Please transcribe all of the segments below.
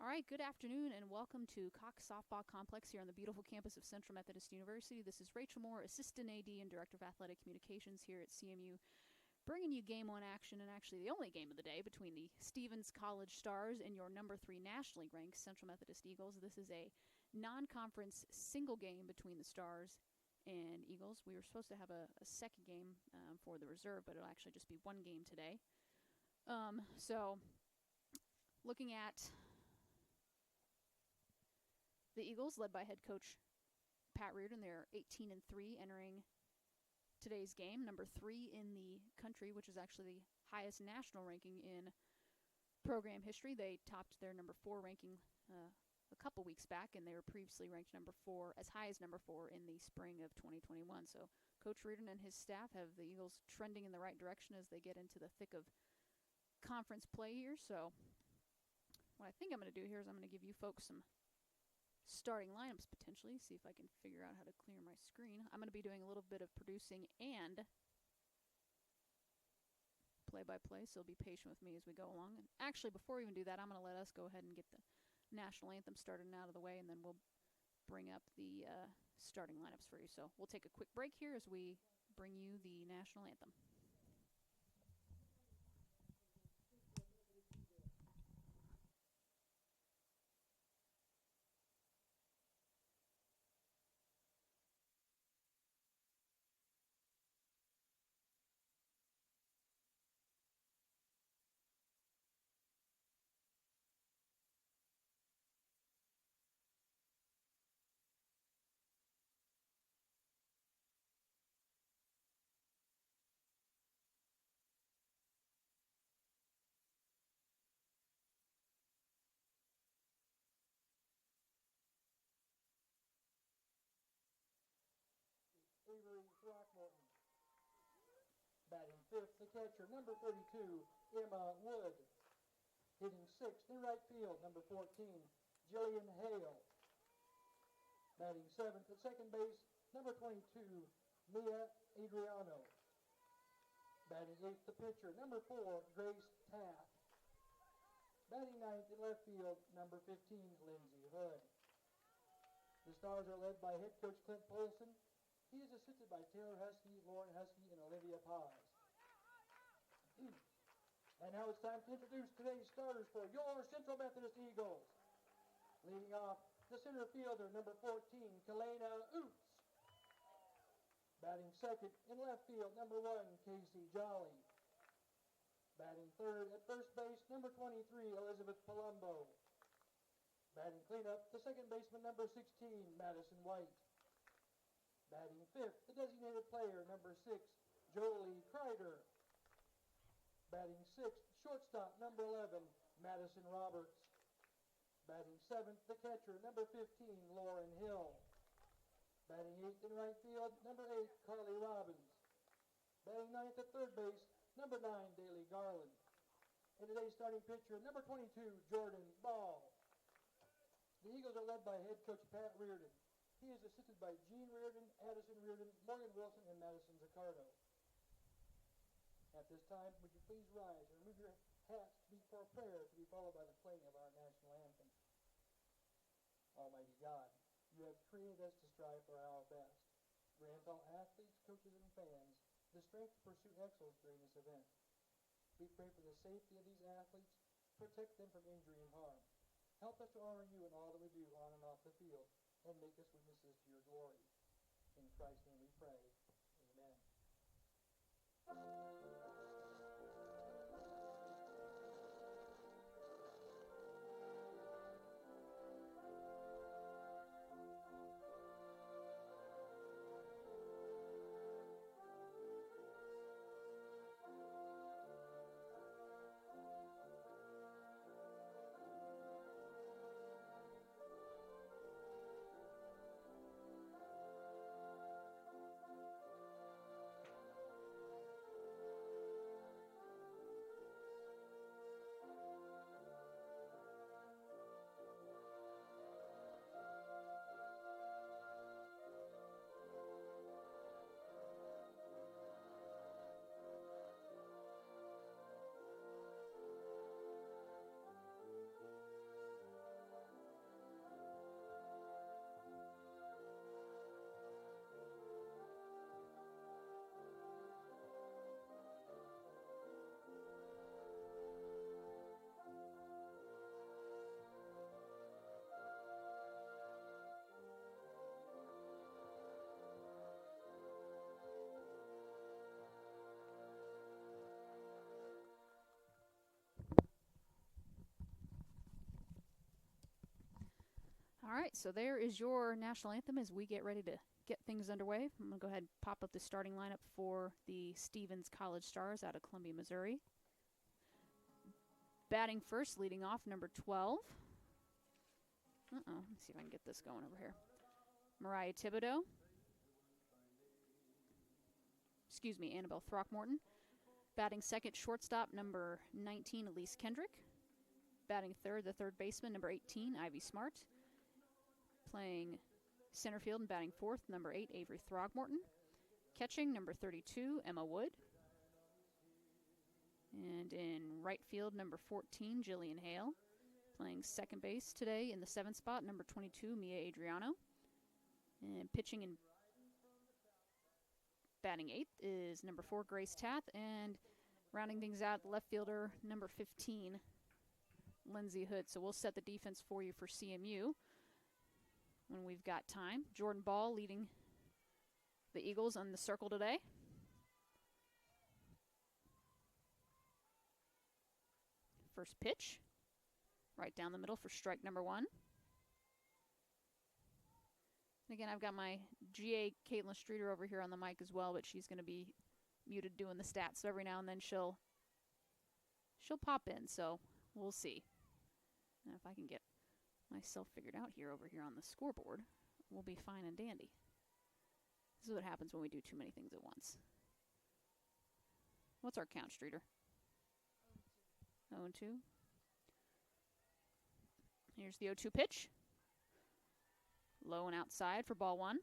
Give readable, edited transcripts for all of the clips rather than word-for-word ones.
All right, good afternoon and welcome to Cox Softball Complex here on the beautiful campus of Central Methodist University. This is Rachel Moore, Assistant AD and Director of Athletic Communications here at CMU, bringing you Game 1 action, and actually the only game of the day between the Stevens College Stars and your number 3 nationally ranked Central Methodist Eagles. This is a non-conference single game between the Stars and Eagles. We were supposed to have a second game for the reserve, but it'll actually just be one game today. So looking at the Eagles, led by head coach Pat Reardon, they're 18-3 entering today's game, number 3 in the country, which is actually the highest national ranking in program history. They topped their number 4 ranking a couple weeks back, and they were previously ranked number 4, as high as number 4 in the spring of 2021. So Coach Reardon and his staff have the Eagles trending in the right direction as they get into the thick of conference play here. So what I think I'm going to do here is I'm going to give you folks some starting lineups potentially, see if I can figure out how to clear my screen. I'm going to be doing a little bit of producing and play-by-play, so be patient with me as we go along. And actually, before we even do that, I'm going to let us go ahead and get the national anthem started and out of the way, and then we'll bring up the starting lineups for you. So we'll take a quick break here as we bring you the national anthem. Avery Throckmorton. Batting fifth, the catcher, number 32, Emma Wood. Hitting sixth in right field, number 14, Jillian Hale. Batting seventh at second base, number 22, Mia Adriano. Batting eighth, the pitcher, number 4, Grace Taft. Batting ninth in left field, number 15, Lindsay Hood. The Stars are led by head coach Clint Polson. He is assisted by Taylor Husky, Lauren Husky, and Olivia Paz. And now it's time to introduce today's starters for your Central Methodist Eagles. Leading off, the center fielder, number 14, Kalena Oots. Batting second in left field, number 1, Casey Jolly. Batting third at first base, number 23, Elizabeth Palumbo. Batting cleanup, the second baseman, number 16, Madison White. Batting fifth, the designated player, number 6, Jolie Kreider. Batting sixth, shortstop, number 11, Madison Roberts. Batting seventh, the catcher, number 15, Lauren Hill. Batting eighth in right field, number 8, Carly Robbins. Batting ninth at third base, number 9, Daly Garland. And today's starting pitcher, number 22, Jordan Ball. The Eagles are led by head coach Pat Reardon. He is assisted by Gene Reardon, Addison Reardon, Morgan Wilson, and Madison Zaccardo. At this time, would you please rise and remove your hats to be for prayer to be followed by the playing of our national anthem. Almighty God, you have created us to strive for our best. Grant all athletes, coaches, and fans the strength to pursue excellence during this event. We pray for the safety of these athletes, protect them from injury and harm. Help us to honor you in all that we do on and off the field, and make us witnesses to your glory. In Christ's name we pray. Amen. right, so there is your national anthem as we get ready to get things underway. I'm going to go ahead and pop up the starting lineup for the Stevens College Stars out of Columbia, Missouri. Batting first, leading off, number 12. Let's see if I can get this going over here. Mariah Thibodeau. Annabelle Throckmorton. Batting second, shortstop, number 19, Elise Kendrick. Batting third, the third baseman, number 18, Ivy Smart. Playing center field and batting fourth, number 8, Avery Throckmorton. Catching, number 32, Emma Wood. And in right field, number 14, Jillian Hale. Playing second base today in the 7th spot, number 22, Mia Adriano. And pitching and batting 8th is number 4, Grace Tath. And rounding things out, left fielder, number 15, Lindsay Hood. So we'll set the defense for you for CMU when we've got time. Jordan Ball leading the Eagles on the circle today. First pitch, right down the middle for strike number 1. And again, I've got my GA Caitlin Streeter over here on the mic as well, but she's going to be muted doing the stats. So every now and then she'll pop in, so we'll see. And if I can get myself figured out over here on the scoreboard, we'll be fine and dandy. This is what happens when we do too many things at once. What's our count, Streeter? 0-2. Here's the 0-2 pitch. Low and outside for ball 1.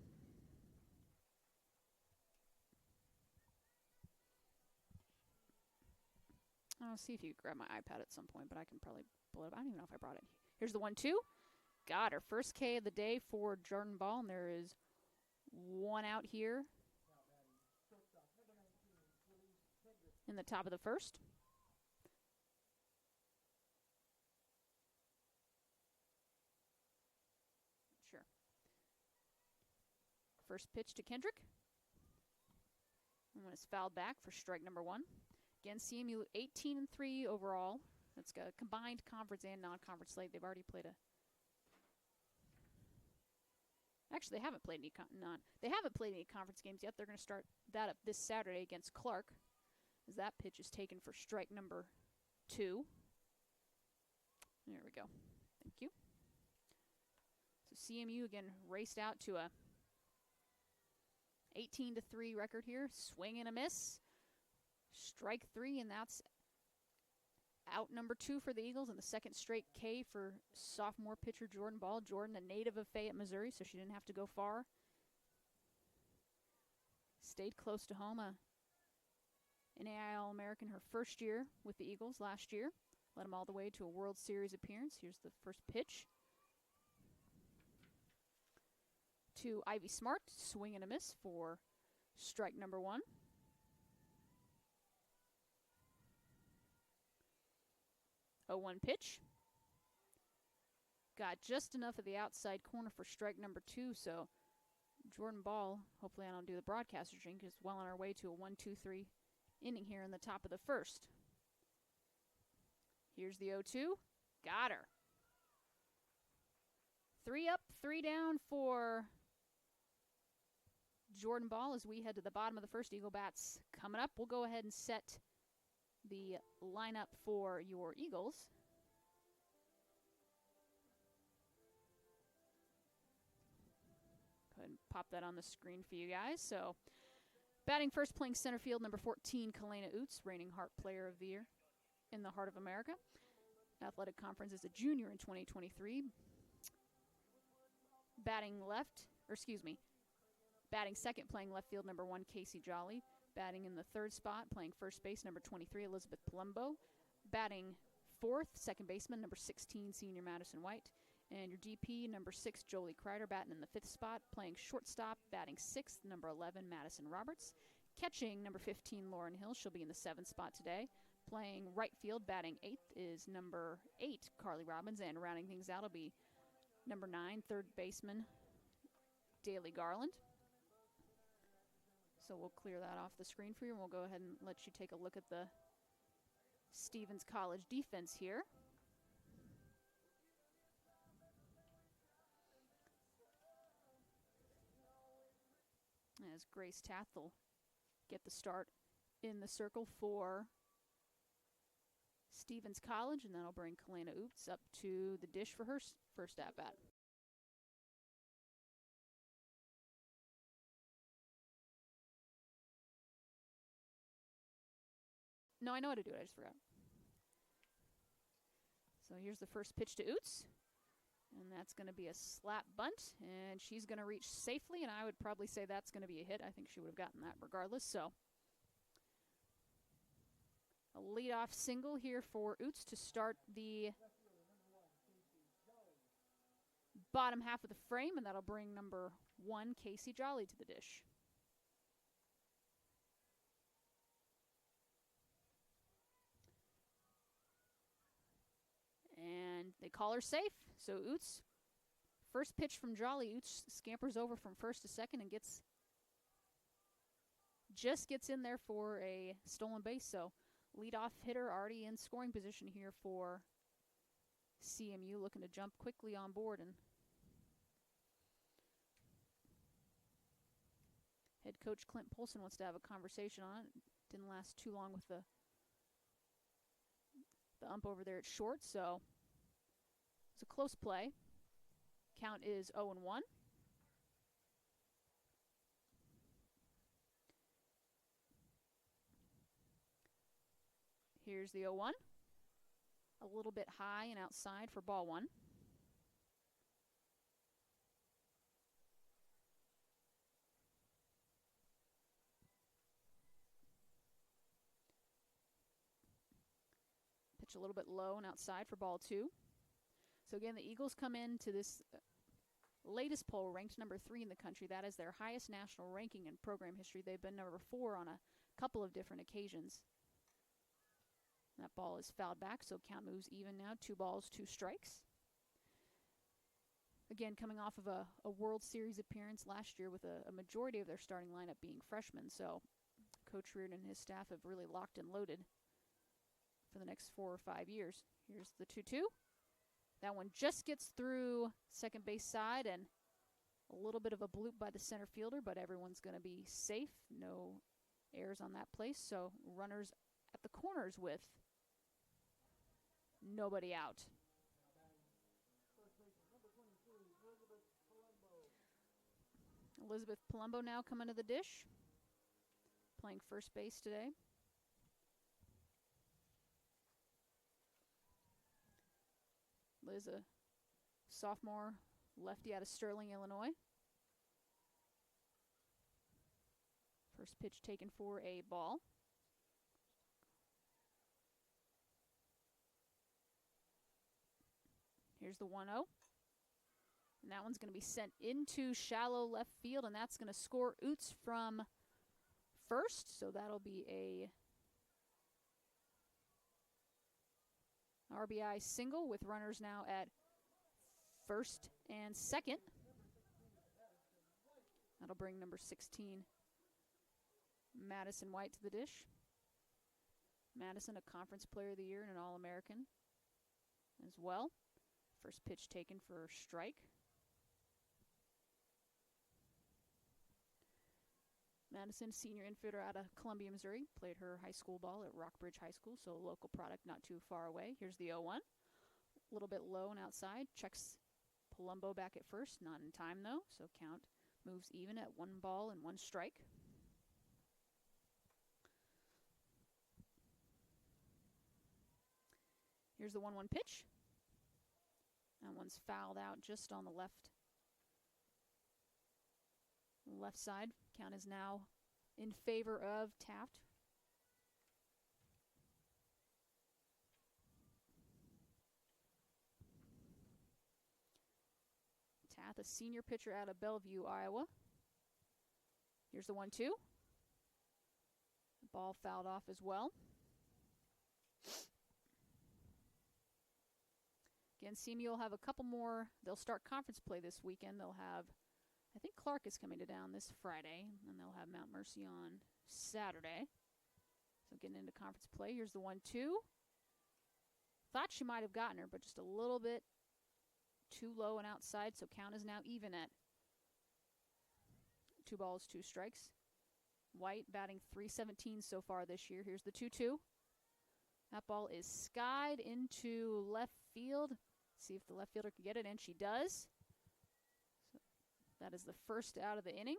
I'll see if you can grab my iPad at some point, but I can probably pull it up. I don't even know if I brought it. Here's the 1-2. Got her first K of the day for Jordan Ball, and there is one out here in the top of the first. Sure. First pitch to Kendrick. And when it's fouled back for strike number 1. Again, CMU 18-3 overall. That's got a combined conference and non-conference slate. They've already played Actually, they haven't played any conference games yet. They're going to start that up this Saturday against Clark, as that pitch is taken for strike number 2. There we go. Thank you. So CMU again raced out to a 18-3 record here. Swing and a miss. Strike 3, and that's out number 2 for the Eagles, and the second straight K for sophomore pitcher Jordan Ball. Jordan, a native of Fayette, Missouri, so she didn't have to go far. Stayed close to home. An NAIA All-American her first year with the Eagles last year. Led them all the way to a World Series appearance. Here's the first pitch to Ivy Smart. Swing and a miss for strike number 1. A 1 pitch. Got just enough of the outside corner for strike number 2, so Jordan Ball, hopefully I don't do the broadcaster drink, is well on our way to a 1-2-3 inning here in the top of the first. Here's the 0-2. Got her. 3 up, 3 down for Jordan Ball as we head to the bottom of the first. Eagle bats coming up. We'll go ahead and set the lineup for your Eagles. Go ahead and pop that on the screen for you guys. So, batting first, playing center field, number 14, Kalena Oots, reigning Hart Player of the Year in the Heart of America. Athletic Conference is a junior in 2023. Batting second, playing left field, number 1, Casey Jolly. Batting in the third spot, playing first base, number 23, Elizabeth Palumbo. Batting fourth, second baseman, number 16, senior Madison White. And your DP, number 6, Jolie Kreider, batting in the fifth spot. Playing shortstop, batting sixth, number 11, Madison Roberts. Catching, number 15, Lauren Hill. She'll be in the seventh spot today. Playing right field, batting eighth, is number 8, Carly Robbins. And rounding things out will be number 9, third baseman, Daly Garland. So we'll clear that off the screen for you, and we'll go ahead and let you take a look at the Stevens College defense here. as Grace Tath will get the start in the circle for Stevens College, and that'll bring Kalena Oots up to the dish for her first at-bat. No, I know how to do it. I just forgot. So here's the first pitch to Oots. And that's going to be a slap bunt. And she's going to reach safely. And I would probably say that's going to be a hit. I think she would have gotten that regardless. So a leadoff single here for Oots to start the bottom half of the frame. And that'll bring number 1, Casey Jolly, to the dish. And they call her safe. So Oots, first pitch from Jolly, Oots scampers over from first to second and just gets in there for a stolen base. So leadoff hitter already in scoring position here for CMU, looking to jump quickly on board. And head coach Clint Polson wants to have a conversation on it. Didn't last too long with the ump over there at short, so it's a close play. Count is 0-1. Here's the 0-1. A little bit high and outside for ball 1. Pitch a little bit low and outside for ball 2. So again, the Eagles come into this latest poll ranked number 3 in the country. That is their highest national ranking in program history. They've been number 4 on a couple of different occasions. That ball is fouled back, so count moves even now. 2 balls, 2 strikes. Again, coming off of a World Series appearance last year with a majority of their starting lineup being freshmen. So Coach Reardon and his staff have really locked and loaded for the next 4 or 5 years. Here's the 2-2. That one just gets through second base side, and a little bit of a bloop by the center fielder, but everyone's going to be safe. No errors on that place. So runners at the corners with nobody out. Elizabeth Palumbo now coming to the dish, playing first base today. Liz, a sophomore lefty out of Sterling, Illinois. First pitch taken for a ball. Here's the 1-0. And that one's going to be sent into shallow left field, and that's going to score Oots from first. So that'll be a RBI single with runners now at first and second. That'll bring number 16, Madison White, to the dish. Madison, a Conference Player of the Year and an All-American as well. First pitch taken for strike. Madison, senior infielder out of Columbia, Missouri, played her high school ball at Rockbridge High School, so a local product not too far away. Here's the 0-1. A little bit low and outside. Checks Palumbo back at first. Not in time, though, so count moves even at 1 ball and 1 strike. Here's the 1-1 pitch. That one's fouled out just on the left side. Count is now in favor of Taft. Taft, a senior pitcher out of Bellevue, Iowa. Here's the 1-2. The ball fouled off as well. Again, CMU will have a couple more. They'll start conference play this weekend. They'll have, I think Clark is coming to town this Friday, and they'll have Mount Mercy on Saturday. So getting into conference play. Here's the 1-2. Thought she might have gotten her, but just a little bit too low and outside, so count is now even at 2 balls, 2 strikes. White batting .317 so far this year. Here's the 2-2. That ball is skied into left field. See if the left fielder can get it, and she does. So that is the first out of the inning.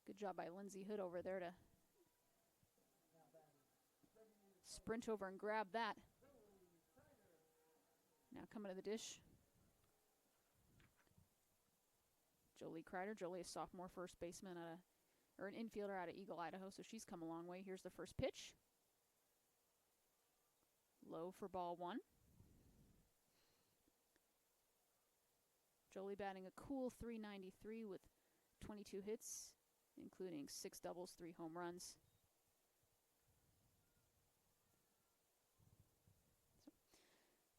Good job by Lindsay Hood over there to sprint over and grab that. Now coming to the dish, Jolie Kreider. Jolie, a sophomore first baseman or an infielder out of Eagle, Idaho, so she's come a long way. Here's the first pitch. Low for ball 1. Jolie batting a cool .393 with 22 hits, including 6 doubles, 3 home runs.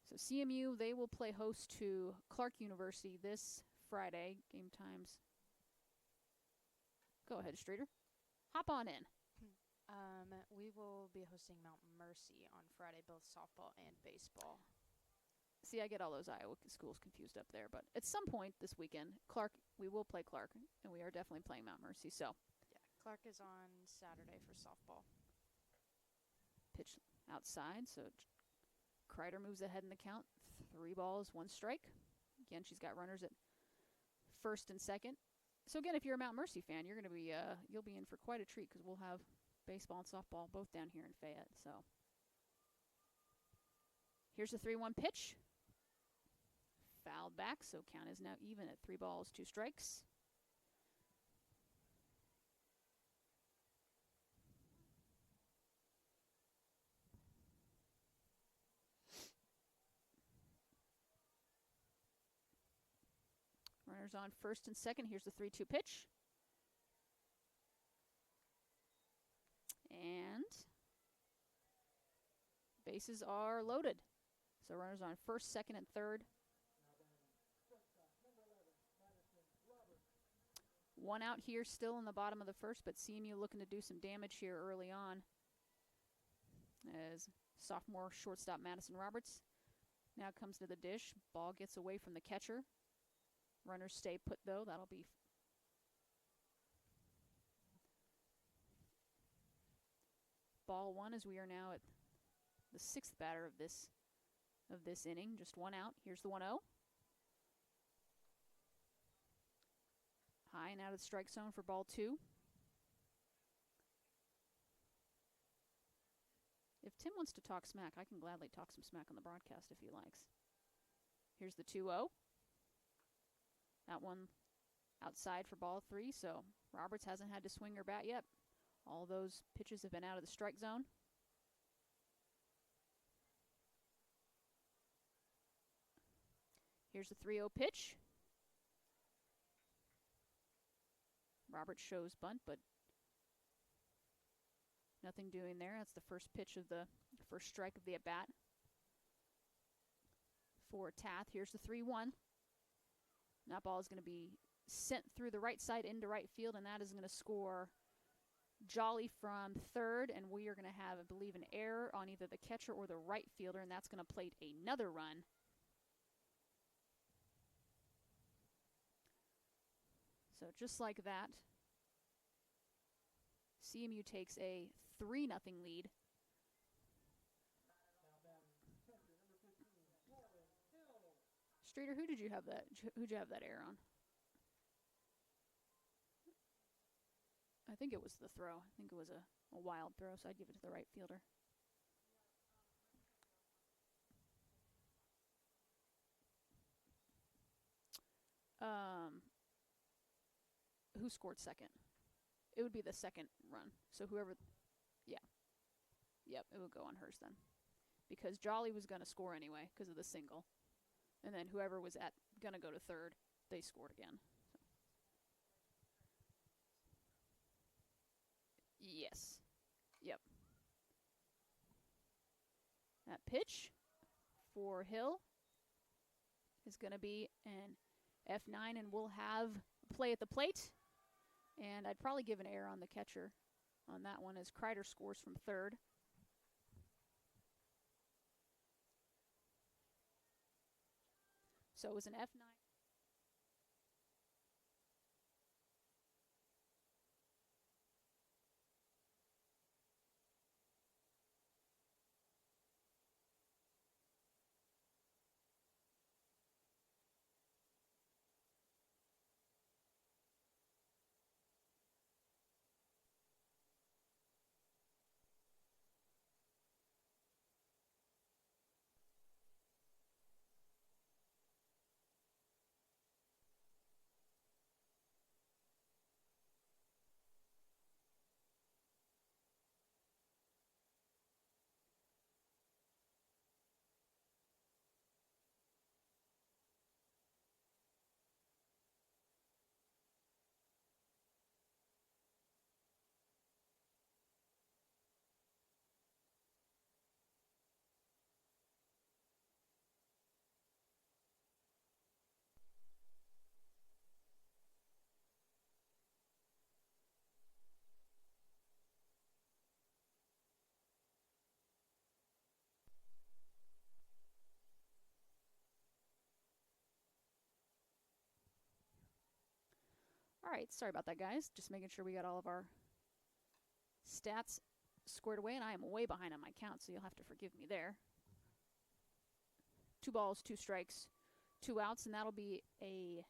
So CMU, they will play host to Clark University this Friday. Game times. Go ahead, Streeter. Hop on in. We will be hosting Mount Mercy on Friday, both softball and baseball. See, I get all those Iowa schools confused up there, but at some point this weekend, we will play Clark, and we are definitely playing Mount Mercy, so. Yeah, Clark is on Saturday for softball. Pitch outside, so Kreider moves ahead in the count. 3 balls, 1 strike. Again, she's got runners at first and second. So again, if you're a Mount Mercy fan, you're going to be you'll be in for quite a treat because we'll have baseball and softball both down here in Fayette. So here's the 3-1 pitch. Fouled back, so count is now even at 3 balls, 2 strikes. Runners on first and second. Here's the 3-2 pitch. And bases are loaded. So runners on first, second, and third. 1 out here still in the bottom of the first, but CMU looking to do some damage here early on as sophomore shortstop Madison Roberts now comes to the dish. Ball gets away from the catcher. Runners stay put, though. That'll be ball 1 as we are now at the 6th batter of this inning. Just 1 out. Here's the 1-0. High and out of the strike zone for ball 2. If Tim wants to talk smack, I can gladly talk some smack on the broadcast if he likes. Here's the 2-0. That one outside for ball 3, so Roberts hasn't had to swing her bat yet. All those pitches have been out of the strike zone. Here's the 3-0 pitch. Roberts shows bunt, but nothing doing there. That's the first pitch of the first strike of the at-bat for Tath. Here's the 3-1. That ball is going to be sent through the right side into right field, and that is going to score Jolly from third, and we are going to have, I believe, an error on either the catcher or the right fielder, and that's going to plate another run. So just like that, CMU takes a 3-0 lead. Streeter, who'd you have that error on? I think it was the throw. I think it was a wild throw, so I'd give it to the right fielder. Who scored second? It would be the second run. So whoever, yeah. Yep, it would go on hers then. Because Jolly was going to score anyway because of the single. And then whoever was going to go to third, they scored again. So. Yes. Yep. That pitch for Hill is going to be an F9, and we'll have play at the plate. And I'd probably give an error on the catcher on that one as Kreider scores from third. So it was an F9. right, sorry about that, guys. Just making sure we got all of our stats squared away, and I am way behind on my count, so you'll have to forgive me there. 2 balls, 2 strikes, 2 outs, and that'll be a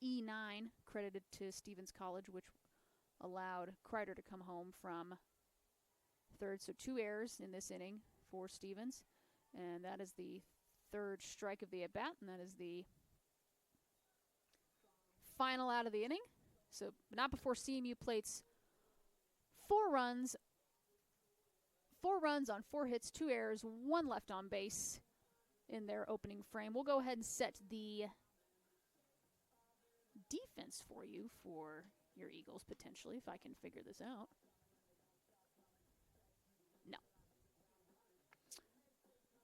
E9 credited to Stevens College, which allowed Kreider to come home from third. So 2 errors in this inning for Stevens, and that is the 3rd strike of the at-bat, and that is the final out of the inning. So not before CMU plates 4 runs on 4 hits, 2 errors, 1 left on base in their opening frame. We'll go ahead and set the defense for you for your Eagles, potentially, if I can figure this out. No.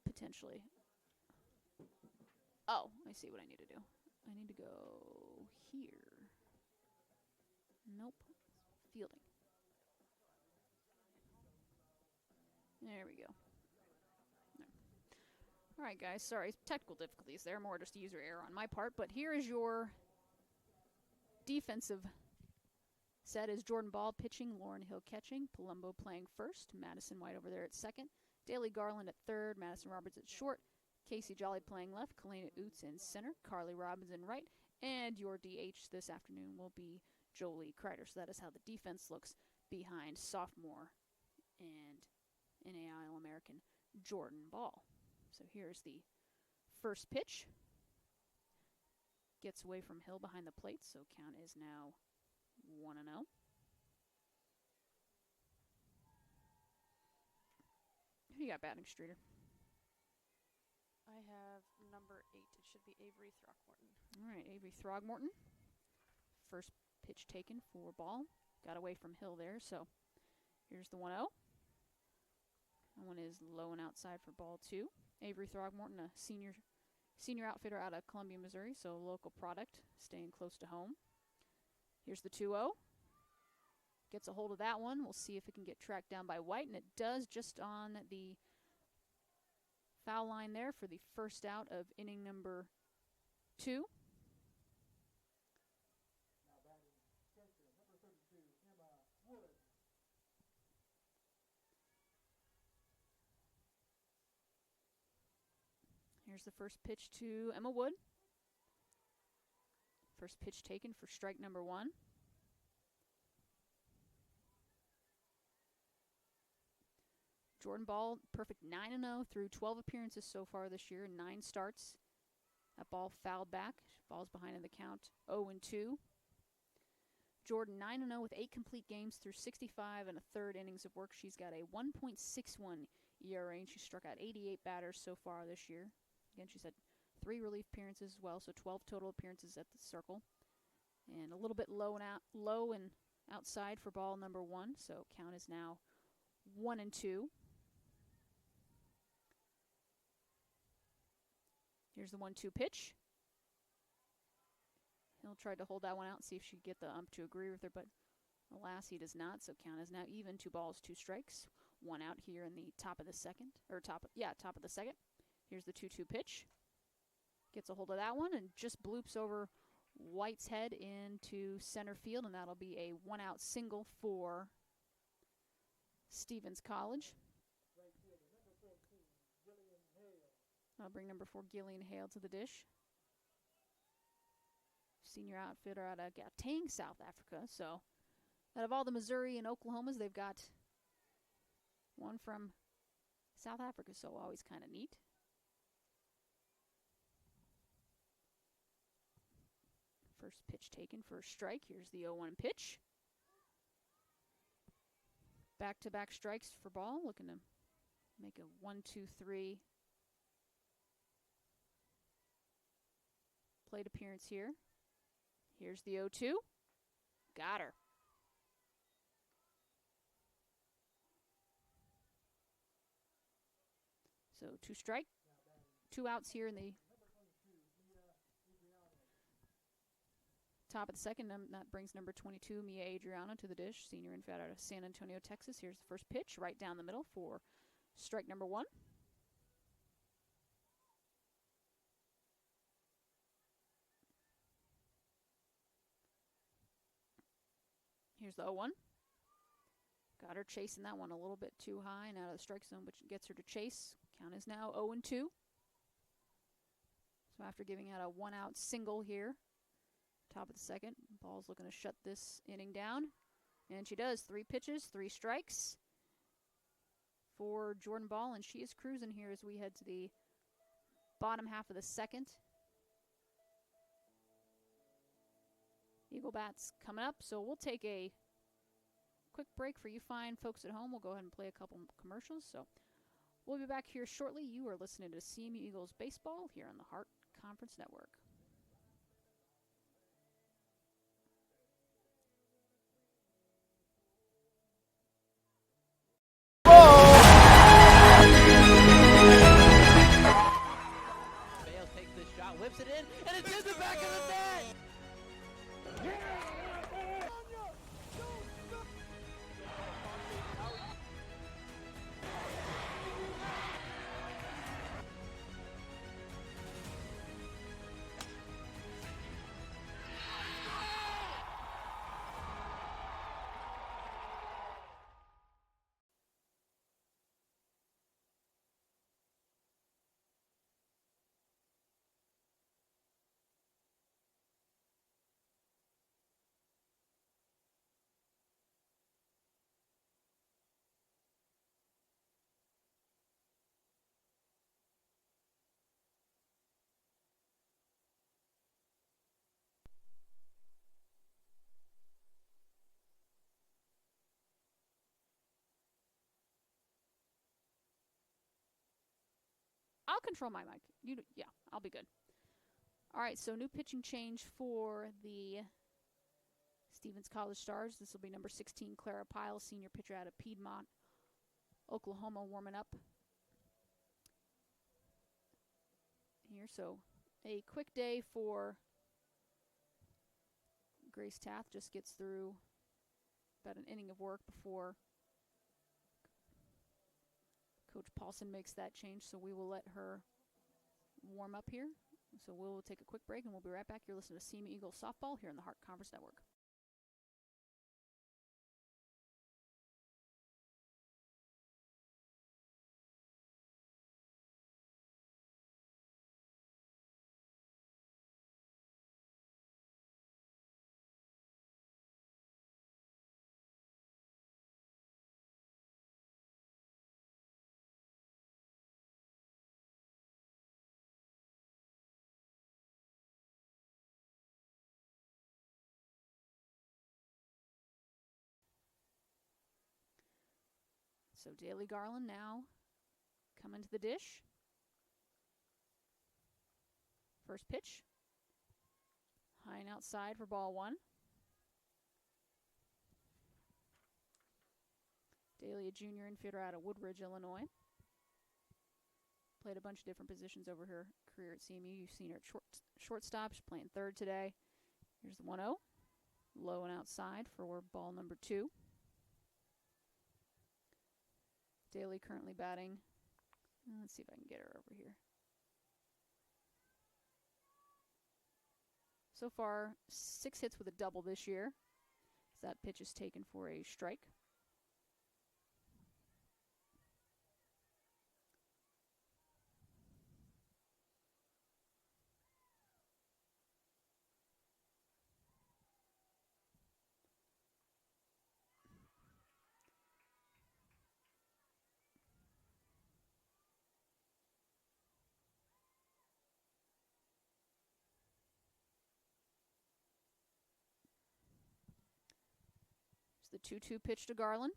Potentially. Oh, I see what I need to do. I need to go here. Nope. Fielding. There we go. All right, guys. Sorry, technical difficulties there. More just user error on my part. But here is your defensive set. Is Jordan Ball pitching, Lauren Hill catching, Palumbo playing first, Madison White over there at second, Daly Garland at third, Madison Roberts at short, Casey Jolly playing left, Kalena Oots in center, Carly Robbins in right, and your DH this afternoon will be Jolie Kreider. So that is how the defense looks behind sophomore and NAI All-American Jordan Ball. So here's the first pitch. Gets away from Hill behind the plate, so count is now 1-0. Who you got batting, Streeter? I have number 8. It should be Avery Throckmorton. All right, Avery Throgmorton. First pitch taken for Ball. Got away from Hill there, so here's the 1-0. That one is low and outside for ball 2. Avery Throgmorton, a senior outfitter out of Columbia, Missouri, so local product, staying close to home. Here's the 2-0. Gets a hold of that one. We'll see if it can get tracked down by White, and it does, just on the foul line there for the first out of inning number 2. Now batting center, number 32, Emma Wood. Here's the first pitch to Emma Wood. First pitch taken for strike number 1. Jordan Ball, perfect 9-0 through 12 appearances so far this year, 9 starts. That ball fouled back. Ball's behind in the count, 0-2. Jordan 9-0 with 8 complete games through 65 and a third innings of work. She's got a 1.61 ERA, and she struck out 88 batters so far this year. Again, she's had 3 relief appearances as well, so 12 total appearances at the circle. And a little bit low and outside for ball number 1, so count is now 1-2. Here's the 1-2 pitch. He'll try to hold that one out and see if she can get the ump to agree with her, but alas, he does not, so count is now even, 2 balls, 2 strikes. 1 out here in the top of the second. Here's the 2-2 pitch. Gets a hold of that one and just bloops over White's head into center field, and that'll be a 1-out single for Stevens College. Right fielder, number 14, Gillian Hale. I'll bring number 4, Gillian Hale, to the dish. Senior outfitter out of Gauteng, South Africa. So out of all the Missouri and Oklahomas, they've got one from South Africa, so always kind of neat. First pitch taken for a strike. Here's the 0-1 pitch. Back-to-back strikes for Ball, looking to make a 1-2-3 plate appearance here. Here's the 0-2. Got her. So 2 strike, 2 outs here in the top of the second. That brings number 22, Mia Adriano, to the dish. Senior infielder out of San Antonio, Texas. Here's the first pitch right down the middle for strike number 1. Here's the 0-1. Got her chasing that one a little bit too high and out of the strike zone, but gets her to chase. Count is now 0-2. So after giving out a 1-out single here, top of the second, Ball's looking to shut this inning down. And she does. 3 pitches, 3 strikes for Jordan Ball, and she is cruising here as we head to the bottom half of the second. Eagle Bats coming up, so we'll take a quick break for you fine folks at home. We'll go ahead and play a couple commercials. So we'll be back here shortly. You are listening to CMU Eagles Baseball here on the Hart Conference Network. Bales takes this shot, whips it in, and it's in the back of the net! I'll control my mic. Yeah, I'll be good. All right, so new pitching change for the Stevens College Stars. This will be number 16, Clara Pyle, senior pitcher out of Piedmont, Oklahoma, warming up here. So a quick day for Grace Tath. Just gets through about an inning of work before Coach Paulson makes that change, so we will let her warm up here. So we'll take a quick break, and we'll be right back. You're listening to CMU Eagles Softball here on the Hart Conference Network. So Daly Garland now coming to the dish. First pitch. High and outside for ball 1. Daly, a junior infielder out of Woodridge, Illinois. Played a bunch of different positions over her career at CMU. You've seen her at shortstop. She's playing third today. Here's the 1-0. Low and outside for ball number 2. Daly currently batting. Let's see if I can get her over here. So far, 6 hits with a double this year. That pitch is taken for a strike. The 2-2 pitch to Garland.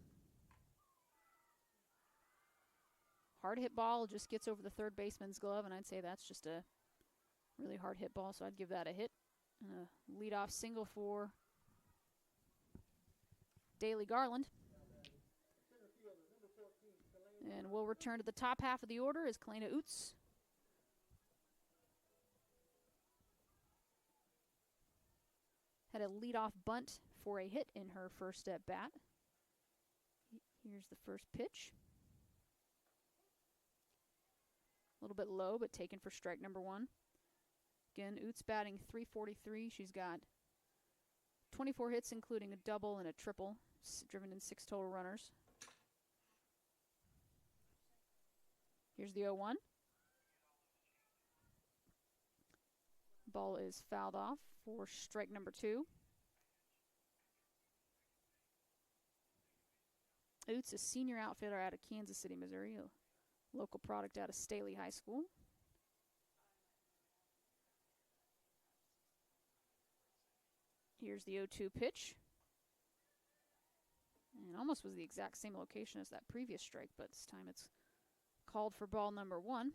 Hard hit ball, just gets over the third baseman's glove, and I'd say that's just a really hard hit ball, so I'd give that a hit. And a leadoff single for Daly Garland. And we'll return to the top half of the order as Kalena Oots had a leadoff bunt for a hit in her first at bat. Here's the first pitch. A little bit low, but taken for strike number 1. Again, Oots batting .343. She's got 24 hits, including a double and a triple, driven in 6 total runners. Here's the 0-1. Ball is fouled off for strike number 2. Oots, a senior outfielder out of Kansas City, Missouri, a local product out of Staley High School. Here's the 0-2 pitch. And almost was the exact same location as that previous strike, but this time it's called for ball number 1.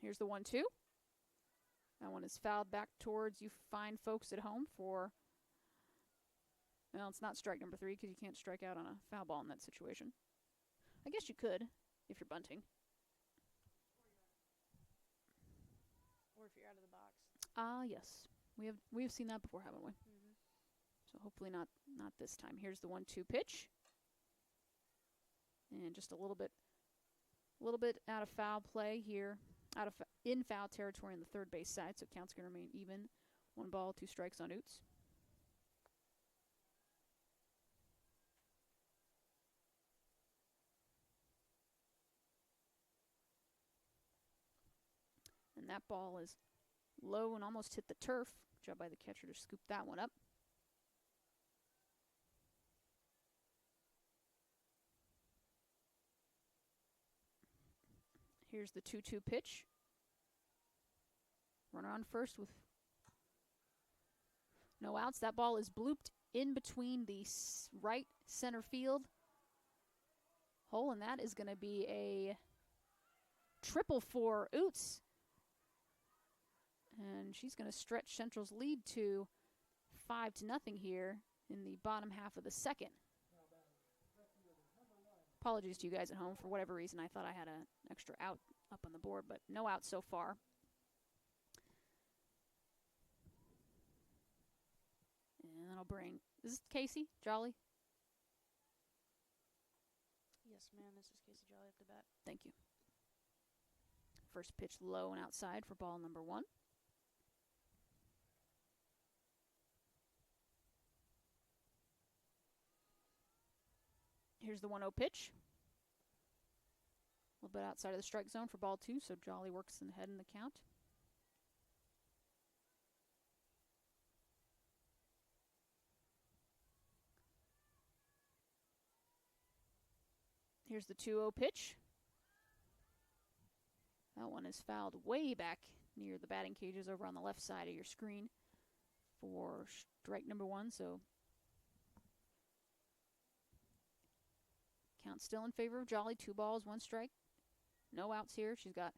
Here's the 1-2. That one is fouled back towards you fine folks at home for, well, it's not strike number 3 because you can't strike out on a foul ball in that situation. I guess you could if you're bunting. Or if you're out of the box. Yes. We have seen that before, haven't we? Mm-hmm. So hopefully not this time. Here's the 1-2 pitch. And just a little bit out of foul play here. In foul territory on the third base side, so count's going to remain even. 1 ball, 2 strikes on Oots. And that ball is low and almost hit the turf. Good job by the catcher to scoop that one up. Here's the 2-2 pitch. Runner on first with no outs. That ball is blooped in between the right center field hole, and that is going to be a triple for Oots. And she's going to stretch Central's lead to 5-0 here in the bottom half of the second. Apologies to you guys at home. For whatever reason, I thought I had an extra out up on the board, but no out so far. And that'll bring, is this Casey Jolly? Yes, ma'am. This is Casey Jolly at the bat. Thank you. First pitch low and outside for ball number 1. Here's the 1-0 pitch. A little bit outside of the strike zone for ball 2, so Jolly works ahead in the count. Here's the 2-0 pitch. That one is fouled way back near the batting cages over on the left side of your screen for strike number 1, so count still in favor of Jolly. 2 balls, 1 strike. No outs here. She's got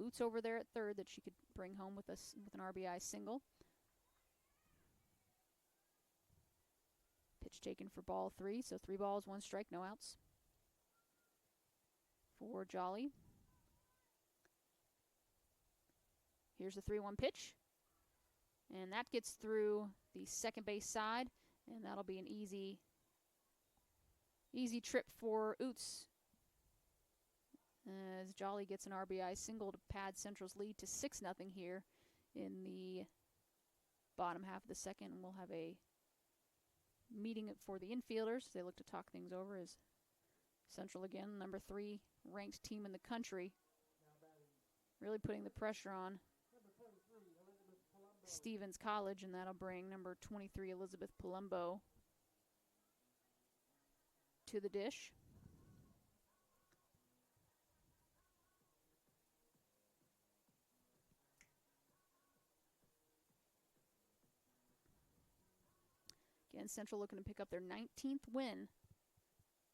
Oots over there at third that she could bring home with an RBI single. Pitch taken for ball 3, so 3 balls, 1 strike, no outs for Jolly. Here's the 3-1 pitch. And that gets through the second base side, and that'll be an easy trip for Oots as Jolly gets an RBI single to pad Central's lead to 6-0 here in the bottom half of the second. And we'll have a meeting for the infielders. They look to talk things over as Central, again, number 3 ranked team in the country, really putting the pressure on Stevens College, and that'll bring number 23 Elizabeth Palumbo to the dish. Again, Central looking to pick up their 19th win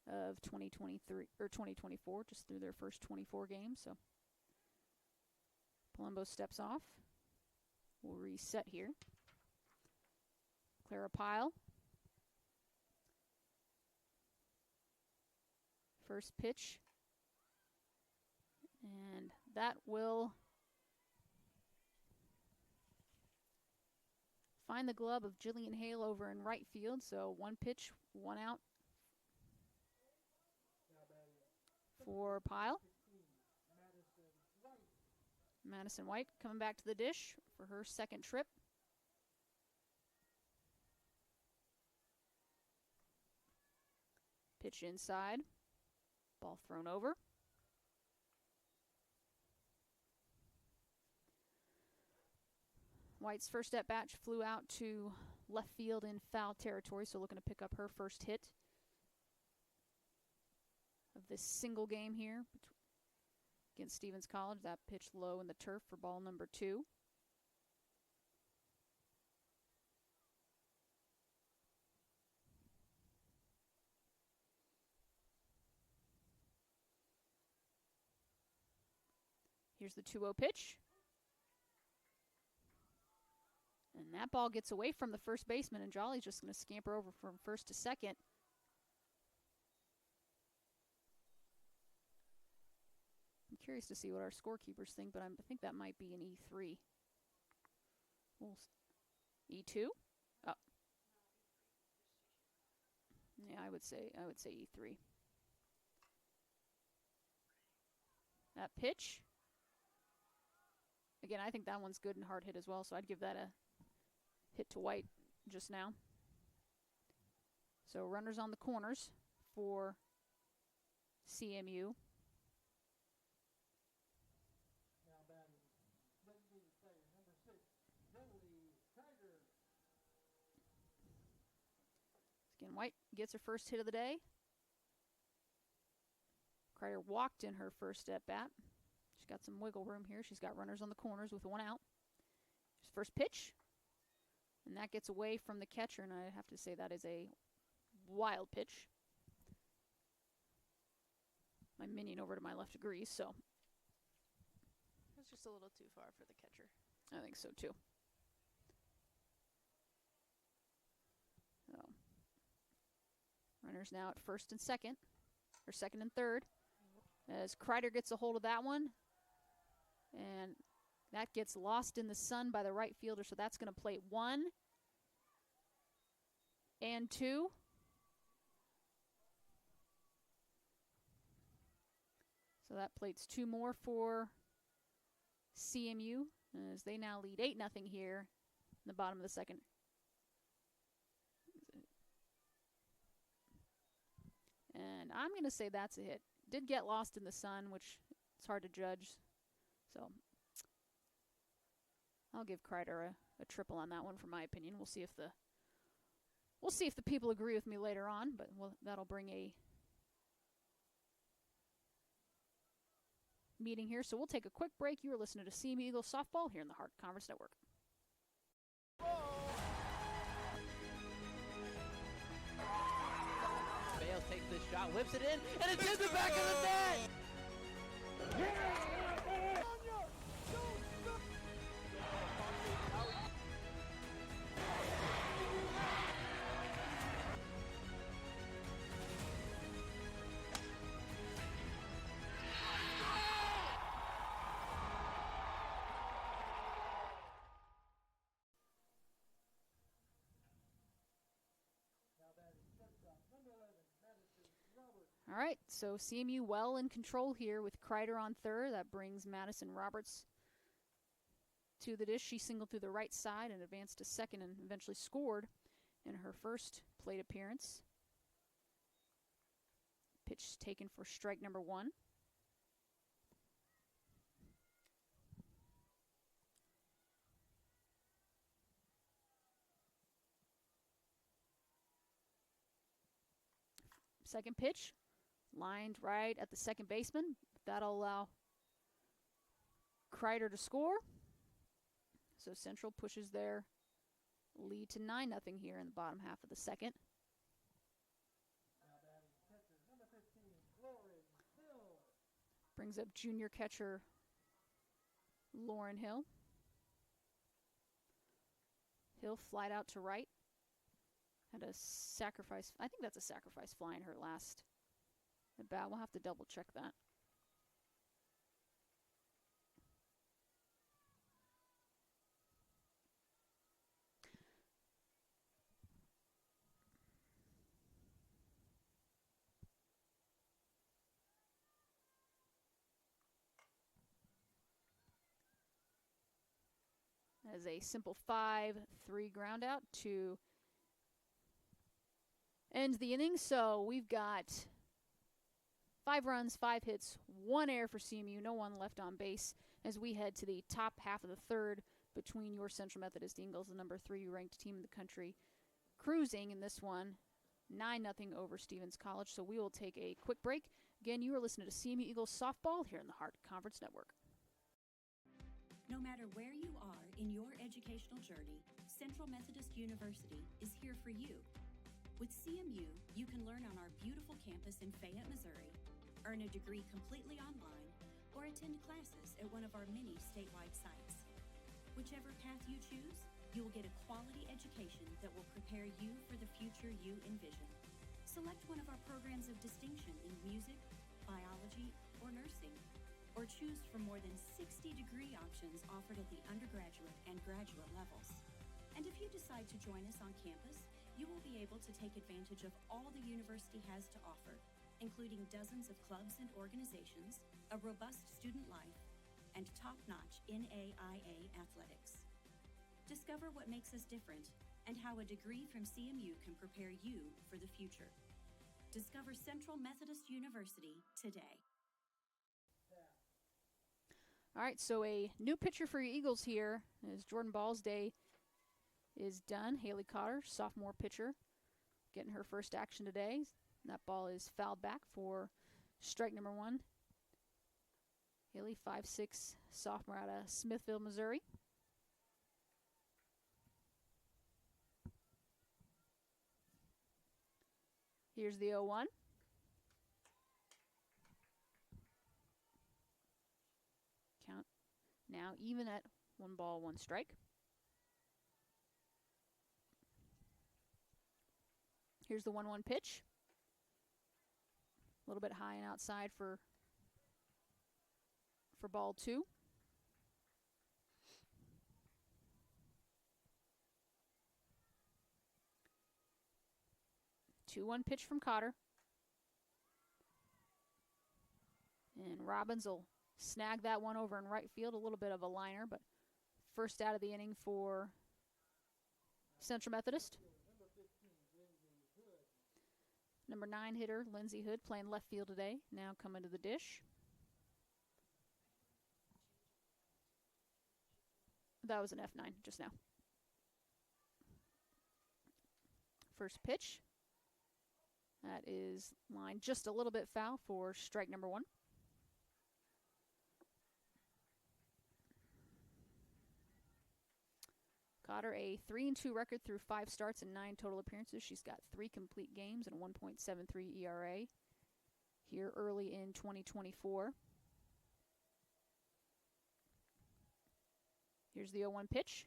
of 2023 or 2024, just through their first 24 games. So Palumbo steps off. We'll reset here. Clara Pyle. First pitch. And that will find the glove of Jillian Hale over in right field. So 1 pitch, 1 out for Pyle. 16, Madison White. Madison White coming back to the dish for her second trip. Pitch inside. Ball thrown over. White's first at bat flew out to left field in foul territory, so looking to pick up her first hit of this single game here against Stevens College. That pitch low in the turf for ball number 2. Here's the 2-0 pitch. And that ball gets away from the first baseman, and Jolly's just going to scamper over from first to second. I'm curious to see what our scorekeepers think, but I think that might be an E3. E2? Oh. Yeah, I would say E3. That pitch. Again, I think that one's good and hard hit as well, so I'd give that a hit to White just now. So runners on the corners for CMU. Now batting, designated player number 6, Beverly Tiger. Again, White gets her first hit of the day. Kreider walked in her first at bat. She's got some wiggle room here. She's got runners on the corners with 1 out. First pitch. And that gets away from the catcher, and I have to say that is a wild pitch. My minion over to my left agrees, so. It was just a little too far for the catcher. I think so too. So. Runners now at first and second, or second and third. As Kreider gets a hold of that one. And that gets lost in the sun by the right fielder, so that's going to plate 1 and 2. So that plates 2 more for CMU, as they now lead 8-0 here in the bottom of the second. And I'm going to say that's a hit. Did get lost in the sun, which it's hard to judge. So I'll give Kreider a triple on that one, for my opinion. We'll see if the people agree with me later on, but that'll bring a meeting here. So we'll take a quick break. You are listening to CMU Eagles softball here in the Hart Conference Network. Bales takes this shot, whips it in, and it's in the back of the net. All right, so CMU well in control here with Kreider on third. That brings Madison Roberts to the dish. She singled through the right side and advanced to second and eventually scored in her first plate appearance. Pitch taken for strike number 1. Second pitch, lined right at the second baseman. That'll allow Kreider to score. So Central pushes their lead to 9-0 here in the bottom half of the second. Now batting catcher number 15, Lauren Hill. Brings up junior catcher Lauren Hill. Hill flied out to right. Had a sacrifice. I think that's a sacrifice fly in her last at bat. We'll have to double check that. as a simple 5-3 ground out to end the inning. So we've got 5 runs, 5 hits, 1 error for CMU, no one left on base as we head to the top half of the third between your Central Methodist Eagles, the number 3 ranked team in the country, cruising in this one 9-0 over Stevens College. So we will take a quick break. Again, you are listening to CMU Eagles softball here in the Hart Conference Network. No matter where you are in your educational journey, Central Methodist University is here for you. With CMU, you can learn on our beautiful campus in Fayette, Missouri, earn a degree completely online, or attend classes at one of our many statewide sites. Whichever path you choose, you will get a quality education that will prepare you for the future you envision. Select one of our programs of distinction in music, biology, or nursing, or choose from more than 60 degree options offered at the undergraduate and graduate levels. And if you decide to join us on campus, you will be able to take advantage of all the university has to offer, including dozens of clubs and organizations, a robust student life, and top-notch NAIA athletics. Discover what makes us different and how a degree from CMU can prepare you for the future. Discover Central Methodist University today. All right, so a new pitcher for your Eagles here as Jordan Ball's day is done. Haley Cotter, sophomore pitcher, getting her first action today. That ball is fouled back for strike number 1. Haley, 5'6", sophomore out of Smithville, Missouri. Here's the 0-1. Count now even at 1 ball, 1 strike. Here's the 1-1 pitch. A little bit high and outside for ball 2. Two-one pitch from Cotter. And Robbins will snag that one over in right field. A little bit of a liner, but first out of the inning for Central Methodist. Number 9 hitter, Lindsey Hood, playing left field today. Now coming to the dish. That was an F9 just now. First pitch. That is lined just a little bit foul for strike number 1. Cotter, a 3-2 record through 5 starts and 9 total appearances. She's got 3 complete games and a 1.73 ERA here early in 2024. Here's the 0-1 pitch.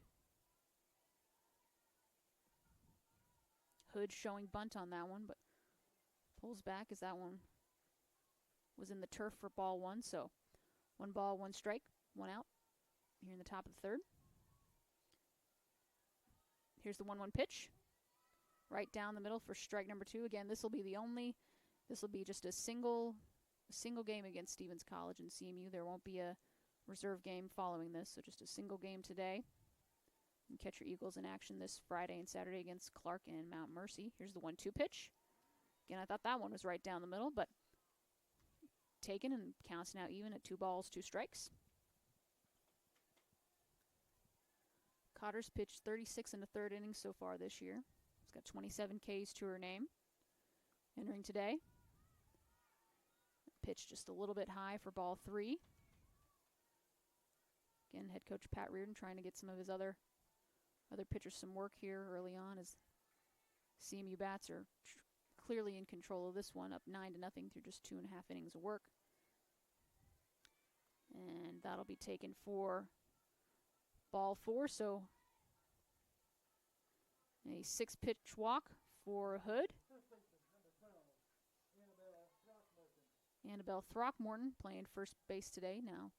Hood showing bunt on that one, but pulls back as that one was in the turf for ball 1. So 1 ball, 1 strike, 1 out here in the top of the third. Here's the 1-1 pitch. Right down the middle for strike number 2. Again, this will be just a single game against Stevens College and CMU. There won't be a reserve game following this, so just a single game today. And catch your Eagles in action this Friday and Saturday against Clark and Mount Mercy. Here's the 1-2 pitch. Again, I thought that one was right down the middle, but taken and counts now even at 2 balls, 2 strikes. Cotter's pitched 36 in the 3rd inning so far this year. She's got 27 Ks to her name. Entering today. Pitch just a little bit high for ball 3. Again, head coach Pat Reardon trying to get some of his other pitchers some work here early on as CMU bats are clearly in control of this one, up 9-0 through just 2.5 innings of work. And that'll be taken for ball 4, so a 6-pitch walk for Hood. Annabelle Throckmorton playing first base today now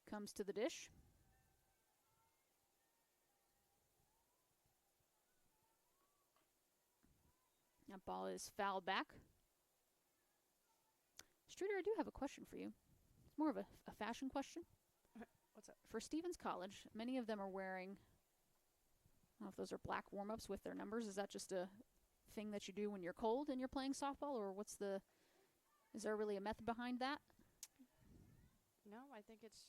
comes to the dish. That ball is fouled back. Streeter, I do have a question for you. It's more of a fashion question. What's up? For Stevens College, many of them are wearing, I don't know if those are black warm-ups with their numbers. Is that just a thing that you do when you're cold and you're playing softball, or is there really a method behind that? No, I think it's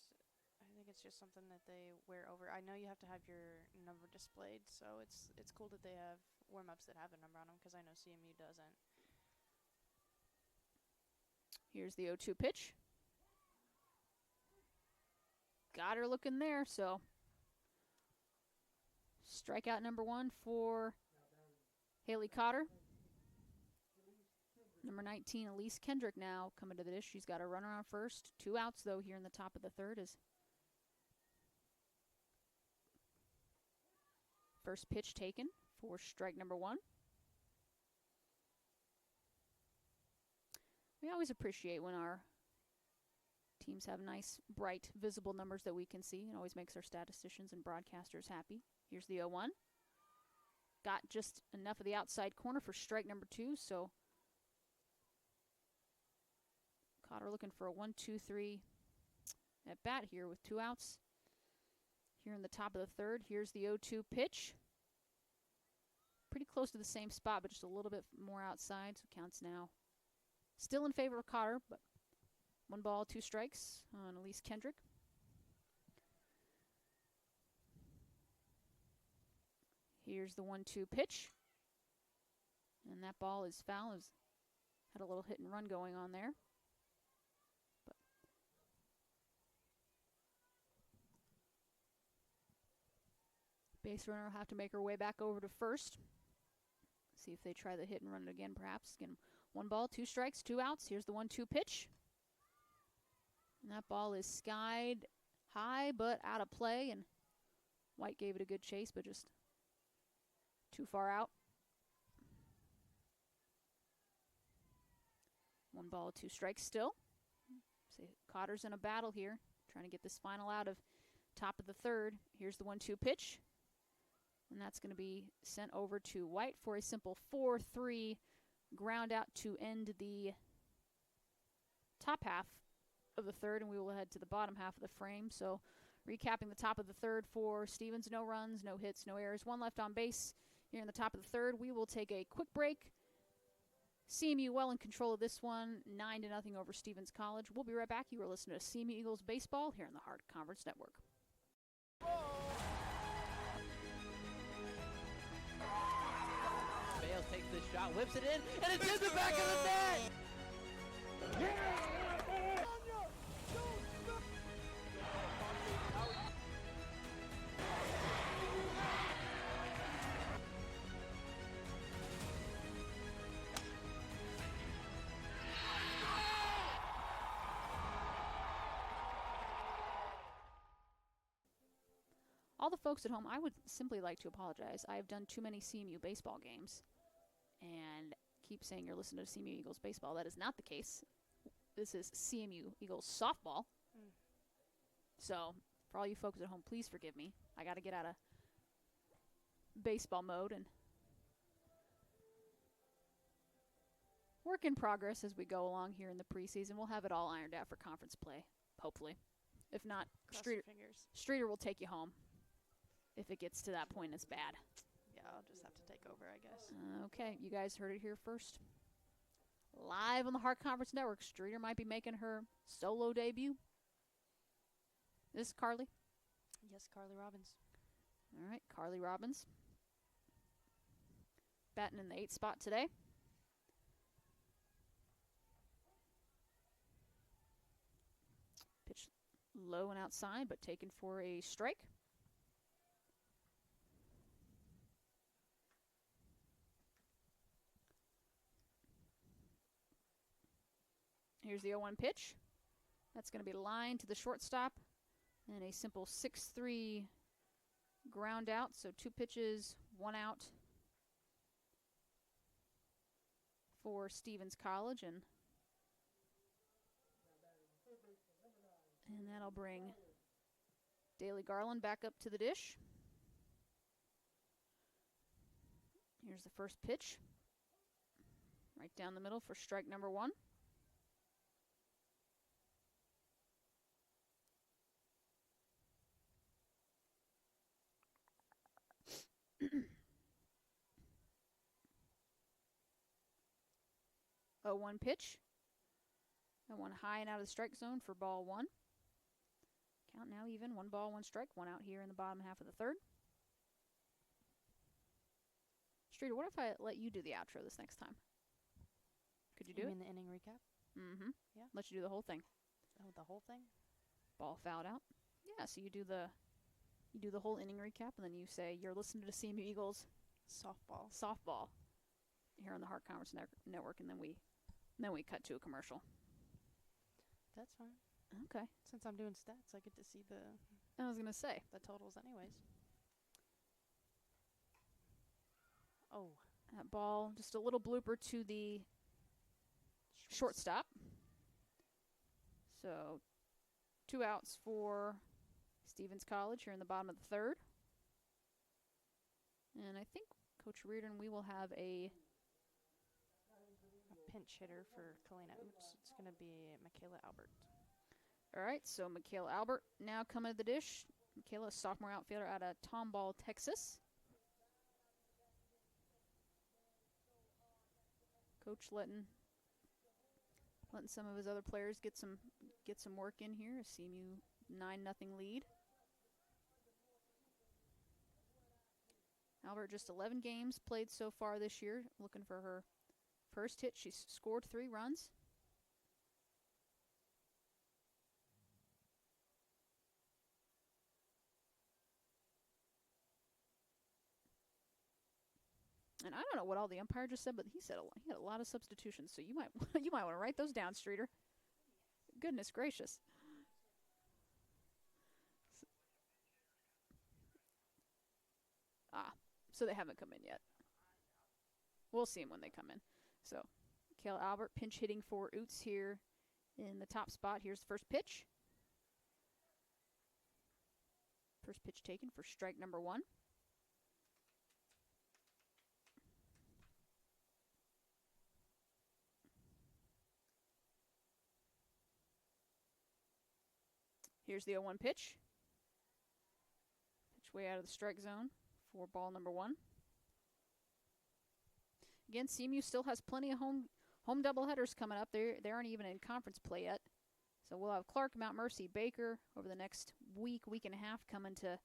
just something that they wear over. I know you have to have your number displayed, so it's cool that they have warm-ups that have a number on them, because I know CMU doesn't. Here's the 0-2 pitch. Got her looking there, so strikeout number 1 for Haley Cotter. Number 19, Elise Kendrick, now coming to the dish. She's got a runner on first. 2 outs, though, here in the top of the third. Is first pitch taken for strike number 1. We always appreciate when our teams have nice, bright, visible numbers that we can see. It always makes our statisticians and broadcasters happy. Here's the 0-1. Got just enough of the outside corner for strike number 2, so Cotter looking for a 1-2-3 at bat here with 2 outs. Here in the top of the third, here's the 0-2 pitch. Pretty close to the same spot, but just a little bit more outside, so counts now still in favor of Cotter, but 1 ball, 2 strikes on Elise Kendrick. Here's the 1-2 pitch. And that ball is foul. Had a little hit and run going on there. But base runner will have to make her way back over to first. See if they try the hit and run again, perhaps. Again, 1 ball, 2 strikes, 2 outs. Here's the 1-2 pitch. And that ball is skied high, but out of play. And White gave it a good chase, but just too far out. 1 ball, 2 strikes still. So Cotter's in a battle here, trying to get this final out of top of the third. Here's the 1-2 pitch. And that's going to be sent over to White for a simple 4-3 ground out to end the top half of the third, and we will head to the bottom half of the frame. So recapping the top of the third for Stevens, no runs, no hits, no errors, 1 left on base. Here in the top of the third, we will take a quick break. CMU well in control of this one, 9-0 over Stevens College. We'll be right back. You are listening to CMU Eagles Baseball here on the Hard Conference Network. Bales takes this shot, whips it in, and it's in the back of the net! All the folks at home, I would simply like to apologize. I have done too many CMU baseball games and keep saying you're listening to CMU Eagles baseball. That is not the case. This is CMU Eagles softball. So for all you folks at home, please forgive me. I got to get out of baseball mode and work in progress as we go along here in the preseason. We'll have it all ironed out for conference play, hopefully. If not, Cross your fingers. Streeter will take you home. If it gets to that point, it's bad. Yeah, I'll just have to take over, I guess. Okay, you guys heard it here first. Live on the Hard Conference Network, Streeter might be making her solo debut. This is Carly. Yes, Carly Robbins. All right, Carly Robbins. Batting in the 8th spot today. Pitch low and outside, but taken for a strike. Here's the 0-1 pitch. That's going to be lined to the shortstop. And a simple 6-3 ground out. So 2 pitches, 1 out for Stevens College. And that'll bring Daly Garland back up to the dish. Here's the first pitch. Right down the middle for strike number 1. 0-1 pitch. That one high and out of the strike zone for ball one. Count now even. 1 ball, 1 strike. 1 out here in the bottom half of the third. Streeter, what if I let you do the outro this next time? Could you do You it? mean the inning recap? Mm-hmm. Yeah. Let you do the whole thing. Oh, the whole thing? Ball fouled out. Yeah, so you do the whole inning recap, and then you say you're listening to CMU Eagles softball here on the Heart Conference Network, and then we cut to a commercial. That's fine. Okay. Since I'm doing stats, I get to see the I was gonna say. totals anyways. Oh. That ball, just a little blooper to the shortstop. So 2 outs for Stevens College here in the bottom of the third. And I think, Coach Reardon, we will have a Pinch hitter for Kalina Oots. It's going to be Michaela Albert. All right, so Michaela Albert now coming to the dish. Michaela, sophomore outfielder out of Tomball, Texas. Coach letting some of his other players get some work in here. A CMU 9-0 lead. Albert just 11 games played so far this year. Looking for her first hit. She's scored 3 runs. And I don't know what all the umpire just said, but he had a lot of substitutions. So you might want to write those down, Streeter. Goodness gracious. So they haven't come in yet. We'll see them when they come in. So, Kale Albert pinch hitting for Oots here in the top spot. Here's the first pitch. First pitch taken for strike number 1. Here's the 0-1 pitch. Pitch way out of the strike zone for ball number 1. Again, CMU still has plenty of home doubleheaders coming up. They aren't even in conference play yet. So we'll have Clark, Mount Mercy, Baker over the next week and a half coming to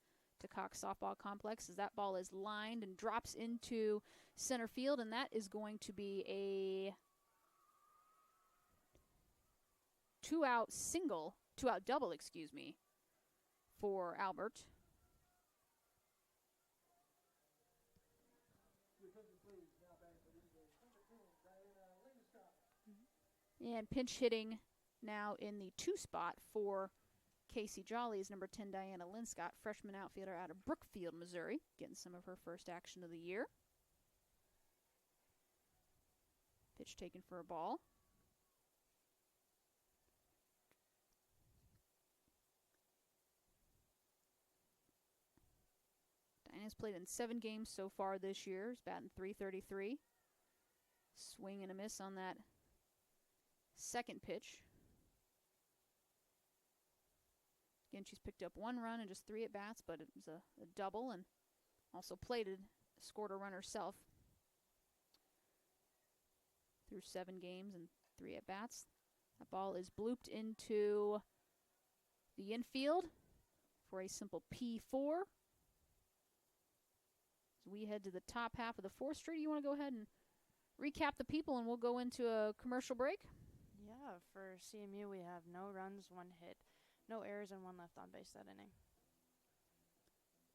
Cox Softball Complex as that ball is lined and drops into center field, and that is going to be a 2-out double, for Albert. And pinch hitting now in the 2 spot for Casey Jolly is number 10, Diana Linscott, freshman outfielder out of Brookfield, Missouri, getting some of her first action of the year. Pitch taken for a ball. Diana's played in 7 games so far this year. She's batting .333. Swing and a miss on that second pitch. Again, she's picked up 1 run and just 3 at-bats, but it was a double, and also scored a run herself through 7 games and 3 at-bats. That ball is blooped into the infield for a simple P4. As we head to the top half of the 4th Street, you want to go ahead and recap the people, and we'll go into a commercial break? Yeah, for CMU we have no runs, 1 hit, no errors, and 1 left on base that inning.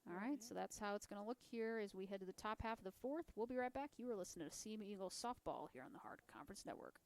All right, so that's how it's going to look here as we head to the top half of the 4th. We'll be right back. You are listening to CMU Eagles Softball here on the Heart Conference Network.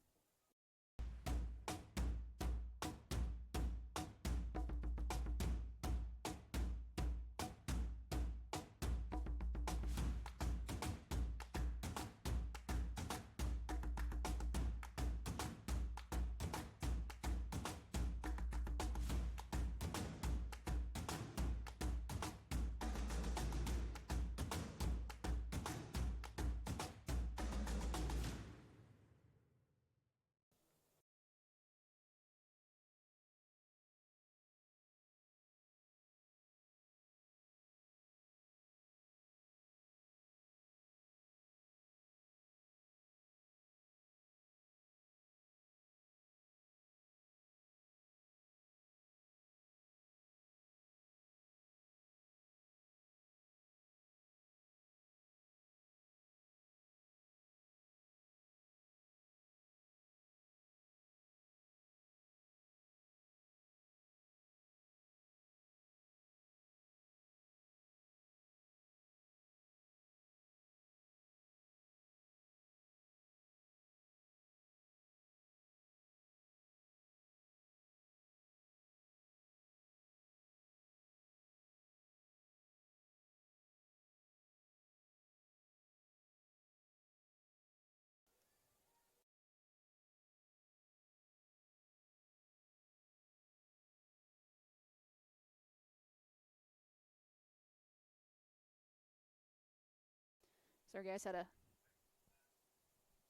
So our guys had a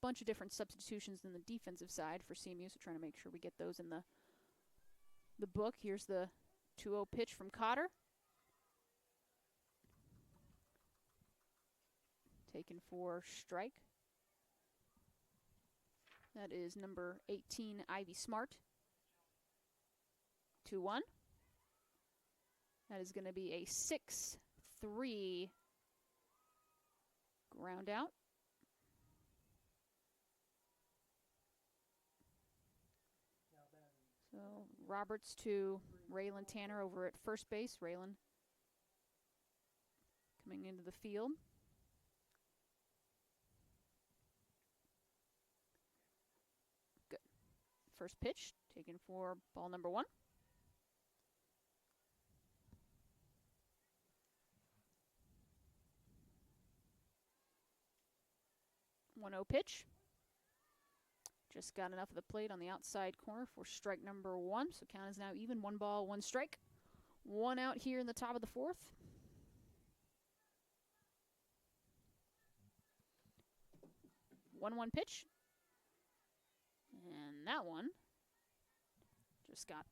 bunch of different substitutions in the defensive side for CMU, so trying to make sure we get those in the book. Here's the 2-0 pitch from Cotter. Taken for strike. That is number 18, Ivy Smart. 2-1. That is going to be a 6-3 ground out. So Roberts to Raylan Tanner over at first base. Raylan coming into the field. Good. First pitch taken for ball number 1. 1-0 pitch. Just got enough of the plate on the outside corner for strike number 1. So count is now even. 1 ball, 1 strike. 1 out here in the top of the 4th. One pitch. And that one just got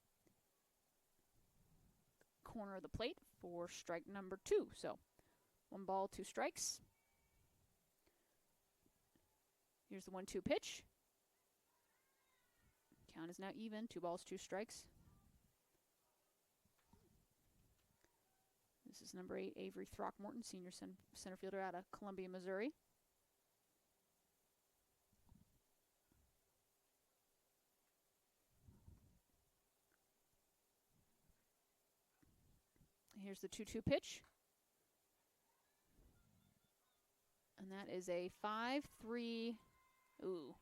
the corner of the plate for strike number 2. So 1 ball, 2 strikes. Here's the 1-2 pitch. Count is now even. 2 balls, 2 strikes. This is number 8, Avery Throckmorton, senior center fielder out of Columbia, Missouri. Here's the 2-2 pitch. And that is a 5-3. Ooh.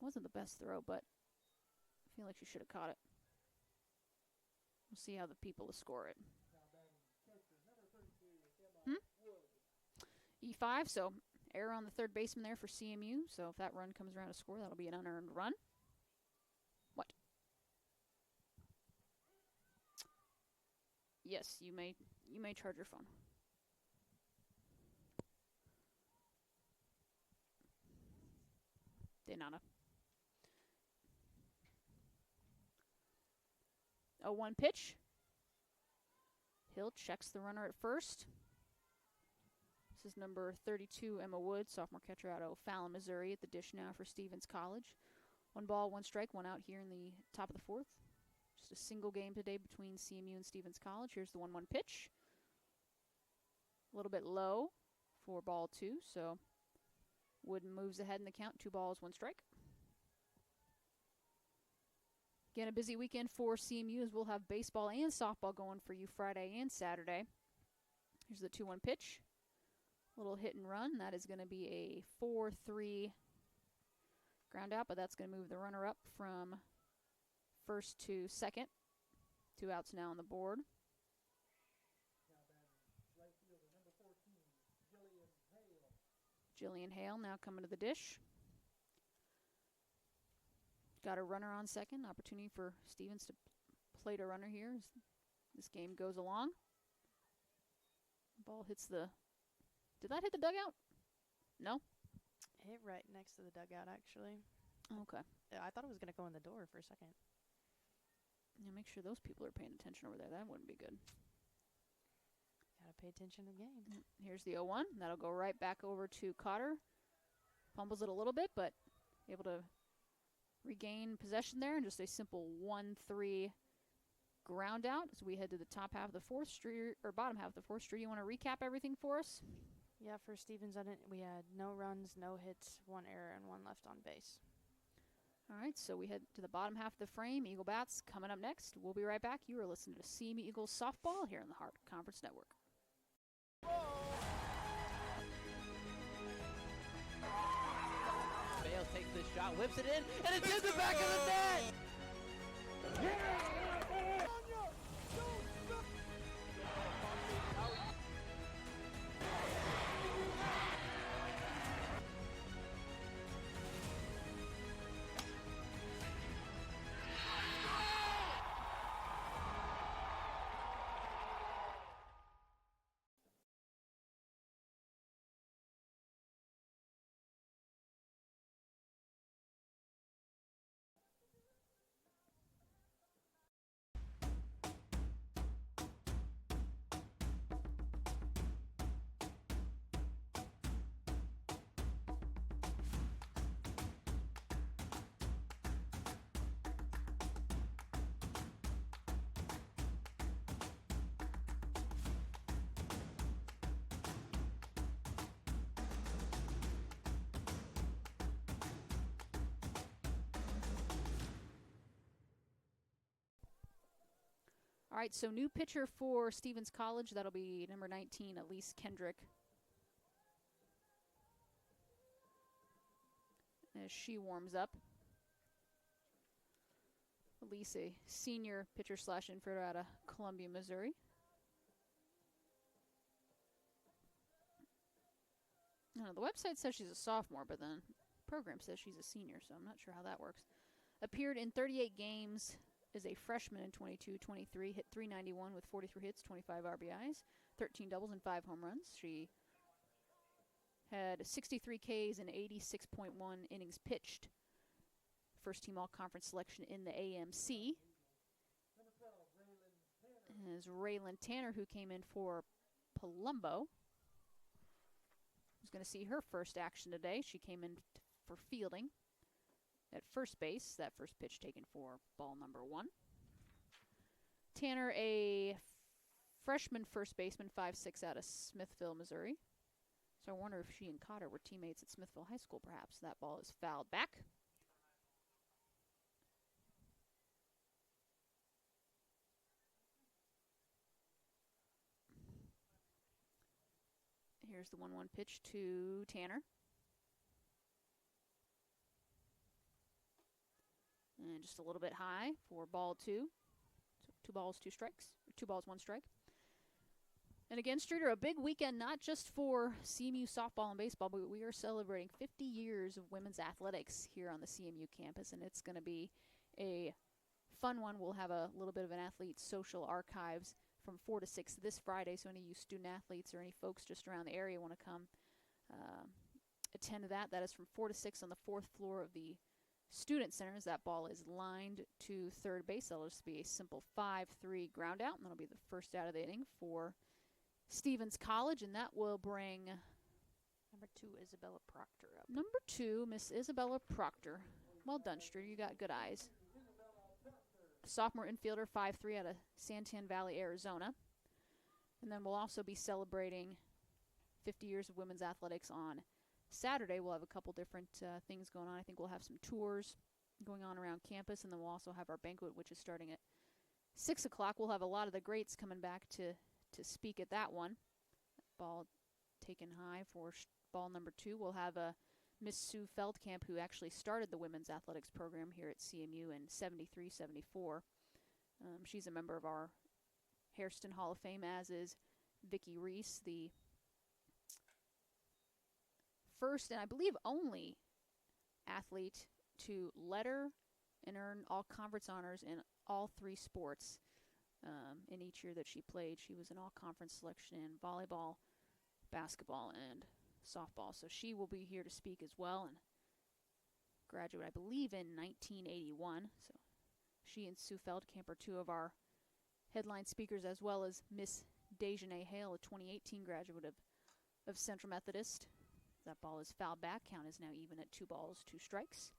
Wasn't the best throw, but I feel like she should have caught it. We'll see how the people score it. E5, so error on the third baseman there for CMU. So if that run comes around to score, that'll be an unearned run. What? Yes, you may charge your phone. De nada. 0-1 pitch. Hill checks the runner at first. This is number 32, Emma Wood, sophomore catcher out of Fallon, Missouri, at the dish now for Stevens College. 1 ball, 1 strike, 1 out here in the top of the 4th. Just a single game today between CMU and Stevens College. Here's the 1-1 pitch. A little bit low for ball 2, so Wood moves ahead in the count. 2 balls, 1 strike. Again, a busy weekend for CMU as we'll have baseball and softball going for you Friday and Saturday. Here's the 2-1 pitch. Little hit and run. That is going to be a 4-3 ground out, but that's going to move the runner up from first to second. 2 outs now on the board. Jillian Hale now coming to the dish. Got a runner on second. Opportunity for Stevens to plate a runner here as this game goes along. Ball hits the... Did that hit the dugout? No? Hit right next to the dugout, actually. Okay. Yeah, I thought it was going to go in the door for a second. Yeah, make sure those people are paying attention over there. That wouldn't be good. Gotta pay attention to the game. Here's the 0-1. That'll go right back over to Cotter. Fumbles it a little bit, but able to regain possession there, and just a simple 1-3 ground out as we head to the top half of the 4th street, or bottom half of the 4th street. You want to recap everything for us? Yeah, for Stevens, we had no runs, no hits, 1 error, and 1 left on base. All right, so we head to the bottom half of the frame. Eagle Bats coming up next. We'll be right back. You are listening to CMU Eagles Softball here on the Heart Conference Network. Bales takes the shot, whips it in, and it's in the back of the net! Yeah! All right, so new pitcher for Stevens College. That'll be number 19, Elise Kendrick. As she warms up. Elise, a senior pitcher slash infielder out of Columbia, Missouri. The website says she's a sophomore, but the program says she's a senior, so I'm not sure how that works. Appeared in 38 games as a freshman in 22-23, hit .391 with 43 hits, 25 RBIs, 13 doubles, and 5 home runs. She had 63 Ks and 86.1 innings pitched. First team all-conference selection in the AMC. Is Raylan Tanner, who came in for Palumbo. Who's going to see her first action today. She came in for fielding at first base. That first pitch taken for ball number 1. Tanner, a freshman first baseman, 5'6", out of Smithville, Missouri. So I wonder if she and Cotter were teammates at Smithville High School, perhaps. That ball is fouled back. Here's the 1-1 pitch to Tanner. And just a little bit high for ball 2. So 2 balls, 2 strikes. 2 balls, 1 strike. And again, Streeter, a big weekend, not just for CMU softball and baseball, but we are celebrating 50 years of women's athletics here on the CMU campus, and it's going to be a fun one. We'll have a little bit of an athlete social archives from 4 to 6 this Friday, so any of you student athletes or any folks just around the area want to come attend to that. That is from 4 to 6 on the 4th floor of the Student Center, as that ball is lined to third base. That'll just be a simple 5-3 ground out, and that'll be the first out of the inning for Stevens College, and that will bring number 2, Isabella Proctor, up. Number 2, Miss Isabella Proctor. Well done, Streeter. You got good eyes. Sophomore infielder, 5'3", out of Santan Valley, Arizona. And then we'll also be celebrating 50 years of women's athletics on Saturday. We'll have a couple different things going on. I think we'll have some tours going on around campus, and then we'll also have our banquet, which is starting at 6 o'clock. We'll have a lot of the greats coming back to speak at that one. Ball taken high for ball number 2. We'll have Miss Sue Feldkamp, who actually started the women's athletics program here at CMU in 73-74. She's a member of our Hairston Hall of Fame, as is Vicki Reese, the first and I believe only athlete to letter and earn all conference honors in all 3 sports. In each year that she played, she was an all-conference selection in volleyball, basketball, and softball. So she will be here to speak as well, and graduate, I believe, in 1981. So she and Sue Feldkamp are 2 of our headline speakers, as well as Miss Dejanay Hale, a 2018 graduate of Central Methodist. That ball is fouled back. Count is now even at 2 balls, 2 strikes.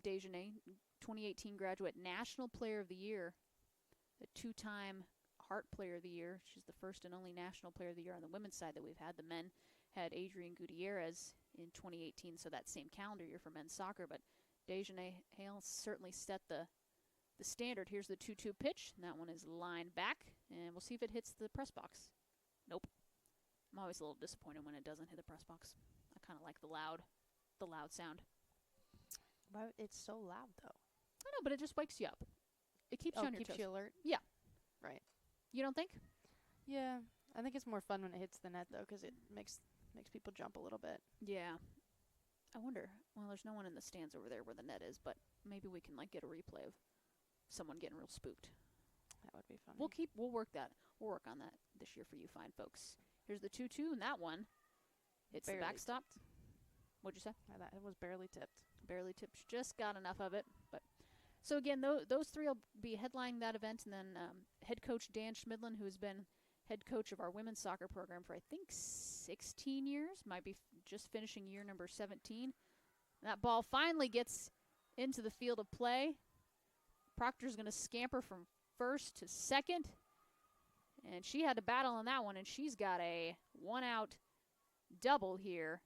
Dejanay, 2018 graduate, National Player of the Year, a 2-time Hart Player of the Year. She's the first and only National Player of the Year on the women's side that we've had. The men had Adrian Gutierrez in 2018, so that same calendar year for men's soccer. But Dejanay Hale certainly set the standard. Here's the 2-2 pitch, and that one is lined back, and we'll see if it hits the press box. Nope. I'm always a little disappointed when it doesn't hit the press box. I kind of like the loud sound. But it's so loud, though. I know, but it just wakes you up. It keeps you on your toes. Keeps you alert? Yeah. Right. You don't think? Yeah. I think it's more fun when it hits the net, though, because it makes people jump a little bit. Yeah. I wonder. Well, there's no one in the stands over there where the net is, but maybe we can, get a replay of someone getting real spooked. That would be fun. We'll work that. We'll work on that this year for you fine folks. Here's the 2-2, and that one hits the backstop. What'd you say? It was barely tipped. Barely tipped. She just got enough of it. But so again, those 3 will be headlining that event, and then head coach Dan Schmidlin, who has been head coach of our women's soccer program for I think 16 years, might be just finishing year number 17. That ball finally gets into the field of play. Proctor's going to scamper from first to second, and she had to battle on that one, and she's got a 1-out double here.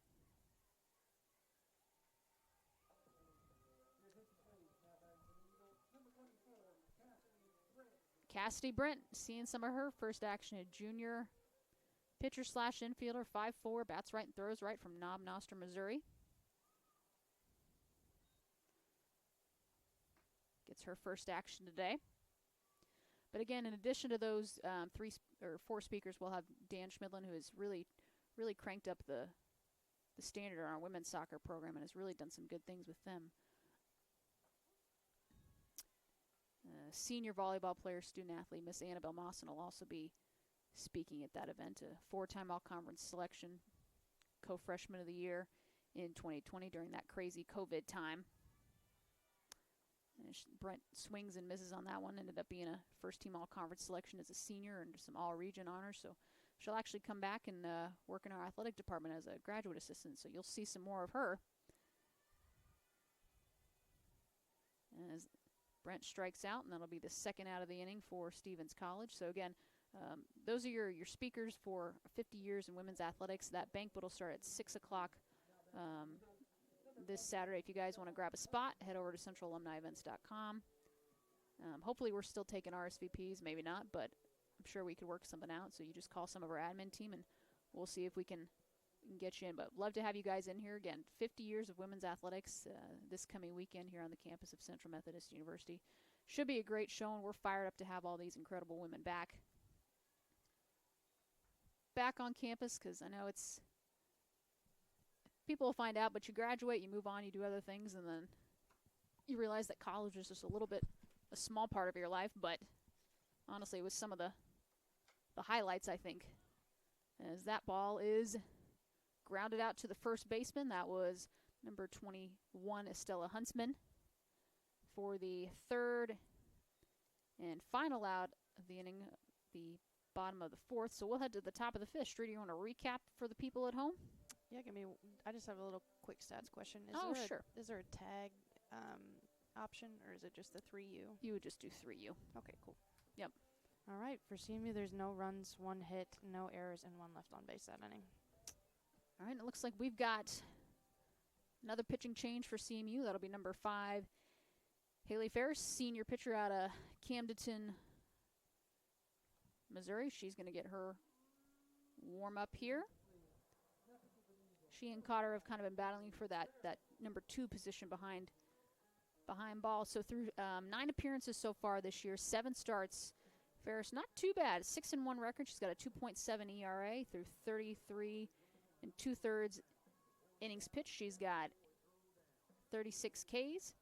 Cassidy Brent, seeing some of her first action at junior pitcher slash infielder, 5'4", bats right and throws right from Knob Noster, Missouri. Gets her first action today. But again, in addition to those 4 speakers, we'll have Dan Schmidlin, who has really cranked up the standard on our women's soccer program and has really done some good things with them. Senior volleyball player, student athlete, Miss Annabelle Mawson will also be speaking at that event. A 4-time all-conference selection, co-freshman of the year in 2020 during that crazy COVID time. And Brent swings and misses on that one. Ended up being a first-team all-conference selection as a senior and some all-region honors. So she'll actually come back and work in our athletic department as a graduate assistant. So you'll see some more of her. As Brent strikes out, and that'll be the second out of the inning for Stevens College. So again, those are your speakers for 50 years in women's athletics. That banquet will start at 6 o'clock this Saturday. If you guys want to grab a spot, head over to centralalumnievents.com. Hopefully we're still taking RSVPs, maybe not, but I'm sure we could work something out. So you just call some of our admin team, and we'll see if we can get you in. But love to have you guys in here. Again, 50 years of women's athletics this coming weekend here on the campus of Central Methodist University. Should be a great show, and we're fired up to have all these incredible women back on campus, because I know it's people will find out, but you graduate, you move on, you do other things, and then you realize that college is just a small part of your life. But honestly, it was some of the highlights, I think, as that ball is grounded out to the first baseman. That was number 21, Estella Huntsman, for the third and final out of the inning, the bottom of the fourth. So we'll head to the top of the fifth. Streeter, you want to recap for the people at home? Yeah, I just have a little quick stats question. Sure. Is there a tag option, or is it just the 3U? You would just do 3U. Okay, cool. Yep. All right, for CMU, there's no runs, 1 hit, no errors, and 1 left on base that inning. All right, it looks like we've got another pitching change for CMU. That'll be number 5, Haley Ferris, senior pitcher out of Camdenton, Missouri. She's going to get her warm-up here. She and Cotter have kind of been battling for that number 2 position behind ball. So through 9 appearances so far this year, 7 starts. Ferris, not too bad. 6-1 record. She's got a 2.7 ERA through 33 and 2/3 innings pitched. She's got 36 Ks.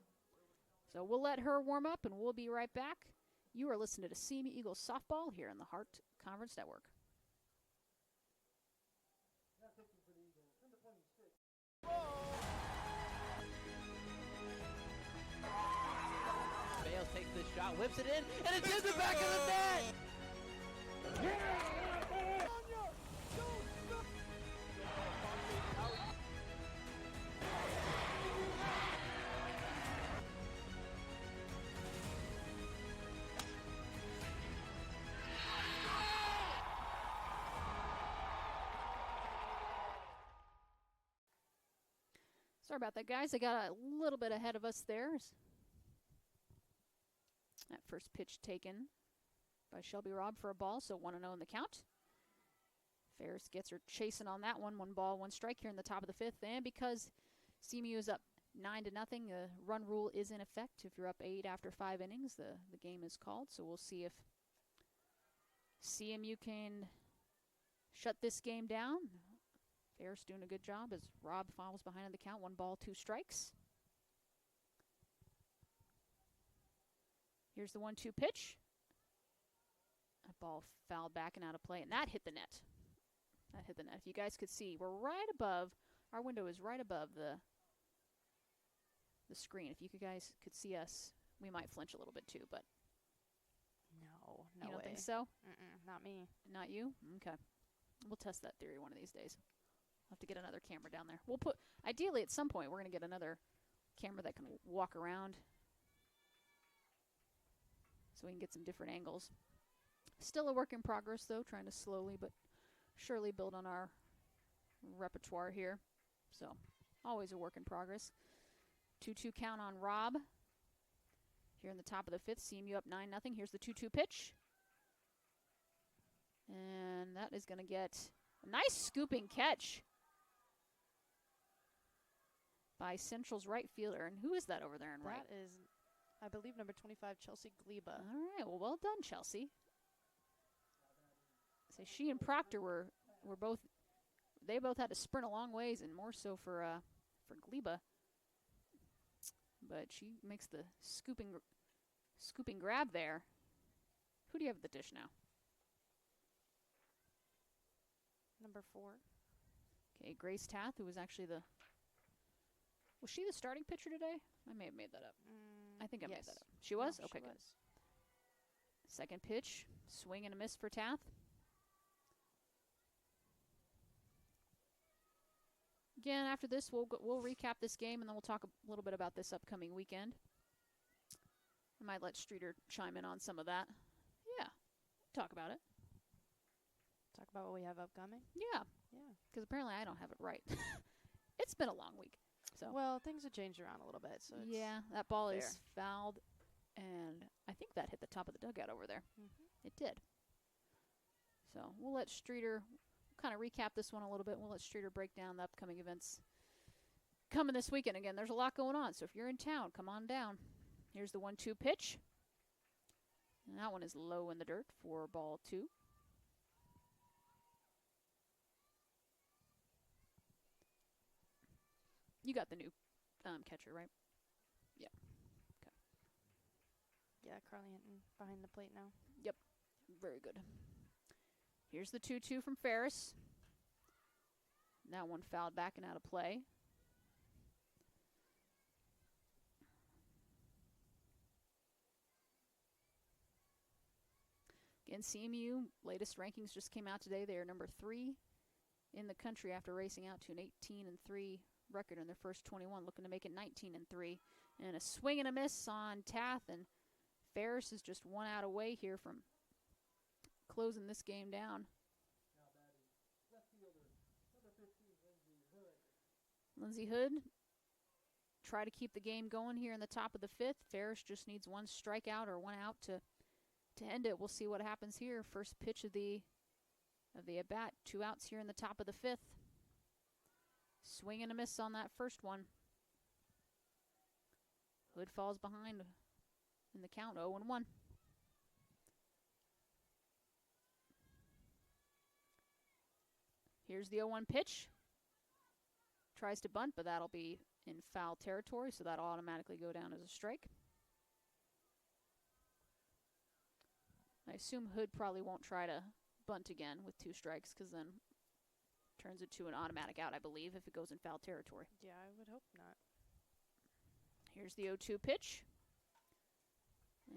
So we'll let her warm up, and we'll be right back. You are listening to CMU Eagles softball here in the Hart Conference Network. Bales takes the shot, whips it in, and it's in the back of the net! Sorry about that, guys. I got a little bit ahead of us there. That first pitch taken by Shelby Robb for a ball, so 1-0 in the count. Ferris gets her chasing on that one. 1 ball, 1 strike here in the top of the 5th. And because CMU is up 9-0, the run rule is in effect. If you're up 8 after 5 innings, the game is called. So we'll see if CMU can shut this game down. Ferris doing a good job as Robb follows behind on the count. 1 ball, 2 strikes. Here's the 1-2 pitch. That ball fouled back and out of play, and that hit the net. If you guys could see, we're right above, our window is right above the screen. If you guys could see us, we might flinch a little bit too, but No you don't way. think so? Not me. Not you? Okay. We'll test that theory one of these days. We'll have to get another camera down there. Ideally at some point, we're going to get another camera that can walk around so we can get some different angles. Still a work in progress, though, trying to slowly but surely build on our repertoire here. So, always a work in progress. 2-2 count on Robb. Here in the top of the 5th, CMU up 9-0. Here's the 2-2 pitch. And that is going to get a nice scooping catch by Central's right fielder. And who is that over there in right? That is, I believe, number 25, Chelsea Gleba. All right, well done, Chelsea. So she and Proctor were both, they both had to sprint a long ways, and more so for Gleba. But she makes the scooping grab there. Who do you have at the dish now? Number 4. Okay, Grace Tath, who was actually was she the starting pitcher today? I may have made that up. I think I made that up. She was? No, okay, she good. was. Second pitch, swing and a miss for Tath. Again, after this, we'll recap this game, and then we'll talk a little bit about this upcoming weekend. I might let Streeter chime in on some of that. Yeah, talk about it. Talk about what we have upcoming? Yeah. Yeah. Because apparently I don't have it right. It's been a long week. So. Well, things have changed around a little bit. So yeah, that ball fair. is fouled, and I think that hit the top of the dugout over there. Mm-hmm. It did. So we'll let Streeter kind of recap this one a little bit. We'll let Streeter break down the upcoming events coming this weekend. Again, there's a lot going on, so if you're in town, come on down. Here's the 1-2 pitch. And that one is low in the dirt for ball 2. You got the new catcher, right? Yeah. Okay. Yeah, Carly Hinton behind the plate now. Yep. Very good. Here's the 2-2 from Ferris. That one fouled back and out of play. Again, CMU latest rankings just came out today. They are number 3 in the country after racing out to an 18-3 record in their first 21, looking to make it 19-3. And a swing and a miss on Tath, and Ferris is just 1 out away here from closing this game down. Lindsey Hood try to keep the game going here in the top of the 5th. Ferris just needs 1 strikeout or 1 out to end it. We'll see what happens here. First pitch of the at bat. 2 outs here in the top of the 5th. Swing and a miss on that first one. Hood falls behind in the count, 0-1. Here's the 0-1 pitch. Tries to bunt, but that'll be in foul territory, so that'll automatically go down as a strike. I assume Hood probably won't try to bunt again with 2 strikes, because then turns it to an automatic out, I believe, if it goes in foul territory. Yeah, I would hope not. Here's the 0-2 pitch.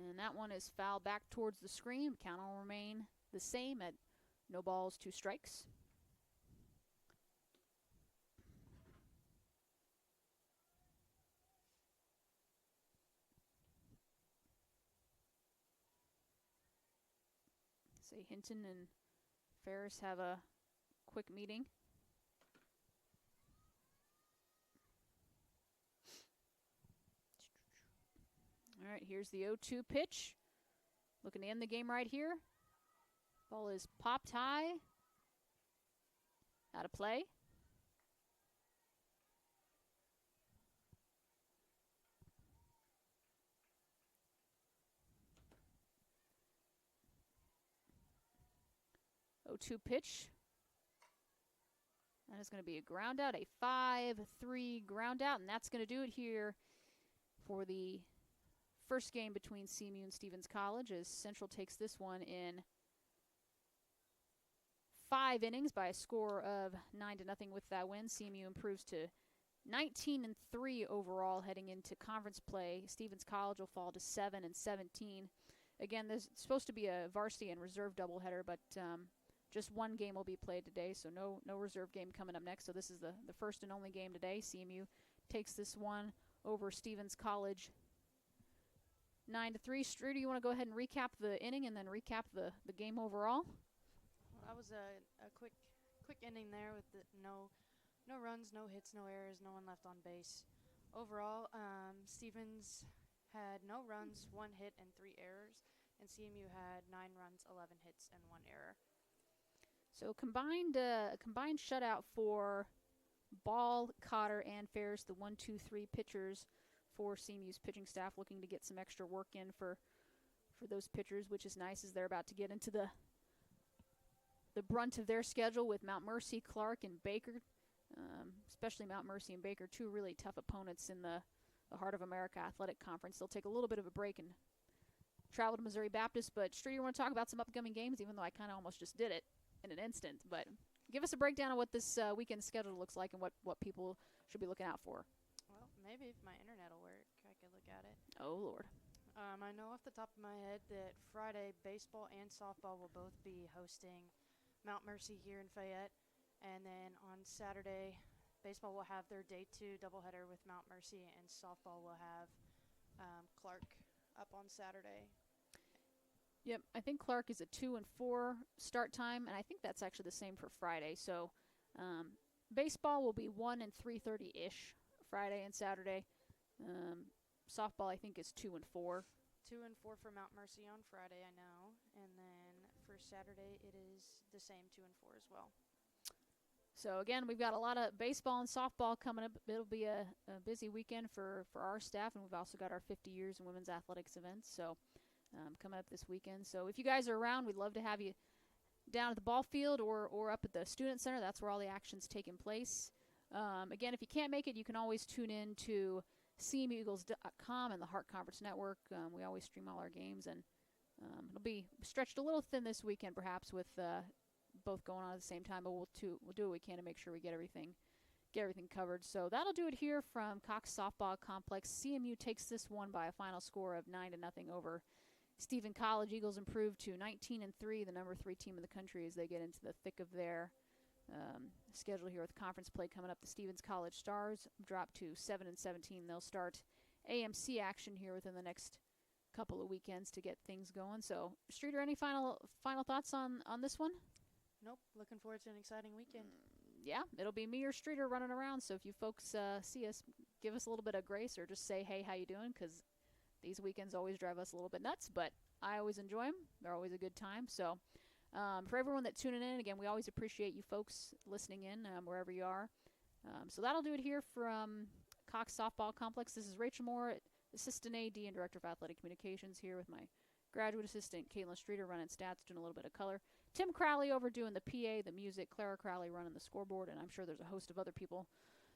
And that one is fouled back towards the screen. Count will remain the same at no balls, 2 strikes. Say Hinton and Ferris have a quick meeting. All right, here's the 0-2 pitch. Looking to end the game right here. Ball is popped high. Out of play. Oh, 2 pitch. That is going to be a ground out, a 5-3 ground out, and that's going to do it here for the first game between CMU and Stevens College, as Central takes this one in 5 innings by a score of 9-0 with that win. CMU improves to 19-3 overall heading into conference play. Stevens College will fall to 7-17. Again, there's supposed to be a varsity and reserve doubleheader, but just 1 game will be played today, so no reserve game coming up next. So this is the first and only game today. CMU takes this one over Stevens College 9-3. Streeter, you want to go ahead and recap the inning and then recap the game overall? Well, that was a quick inning there with no runs, no hits, no errors, no one left on base. Overall, Stevens had no runs, 1 hit, and 3 errors, and CMU had 9 runs, 11 hits, and 1 error. So a combined shutout for Ball, Cotter, and Ferris, the 1, 2, 3 pitchers for CMU's pitching staff, looking to get some extra work in for those pitchers, which is nice as they're about to get into the brunt of their schedule with Mount Mercy, Clark, and Baker. Especially Mount Mercy and Baker, two really tough opponents in the Heart of America Athletic Conference. They'll take a little bit of a break and travel to Missouri Baptist. But Streeter, you want to talk about some upcoming games, even though I kind of almost just did it in an instant. But give us a breakdown of what this weekend schedule looks like and what people should be looking out for. Well, maybe if my internet will work, I could look at it. Oh, Lord. I know off the top of my head that Friday, baseball and softball will both be hosting Mount Mercy here in Fayette. And then on Saturday, baseball will have their Day 2 doubleheader with Mount Mercy, and softball will have Clark up on Saturday. Yep, I think Clark is a 2 and 4 start time, and I think that's actually the same for Friday. So baseball will be 1 and 3:30-ish Friday and Saturday. Softball, I think, is 2 and 4. 2 and 4 for Mount Mercy on Friday, I know. And then for Saturday, it is the same 2 and 4 as well. So, again, we've got a lot of baseball and softball coming up. It'll be a busy weekend for our staff, and we've also got our 50 years in women's athletics events. So coming up this weekend. So if you guys are around, we'd love to have you down at the ball field or up at the student center. That's where all the action's taking place. Again, if you can't make it, you can always tune in to cmueagles.com and the Hart Conference Network. We always stream all our games, and it'll be stretched a little thin this weekend, perhaps, with both going on at the same time. But we'll do what we can to make sure we get everything covered. So that'll do it here from Cox Softball Complex. CMU takes this one by a final score of 9-0 over Stephen College. Eagles improved to 19-3, the number 3 team in the country, as they get into the thick of their schedule here with conference play coming up. The Stevens College Stars drop to 7-17. They'll start AMC action here within the next couple of weekends to get things going. So, Streeter, any final thoughts on this one? Nope. Looking forward to an exciting weekend. Yeah, it'll be me or Streeter running around. So if you folks see us, give us a little bit of grace or just say, hey, how you doing? Because these weekends always drive us a little bit nuts, but I always enjoy them. They're always a good time. So for everyone that's tuning in, again, we always appreciate you folks listening in wherever you are. So that'll do it here from Cox Softball Complex. This is Rachel Moore, Assistant AD and Director of Athletic Communications, here with my graduate assistant, Caitlin Streeter, running stats, doing a little bit of color. Tim Crowley over doing the PA, the music. Clara Crowley running the scoreboard. And I'm sure there's a host of other people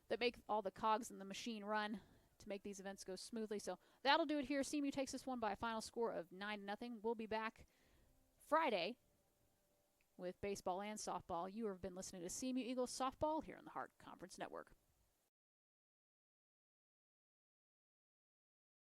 that make all the cogs in the machine run to make these events go smoothly. So that'll do it here. CMU takes this one by a final score of 9-0. We'll be back Friday with baseball and softball. You have been listening to CMU Eagles Softball here on the Hart Conference Network.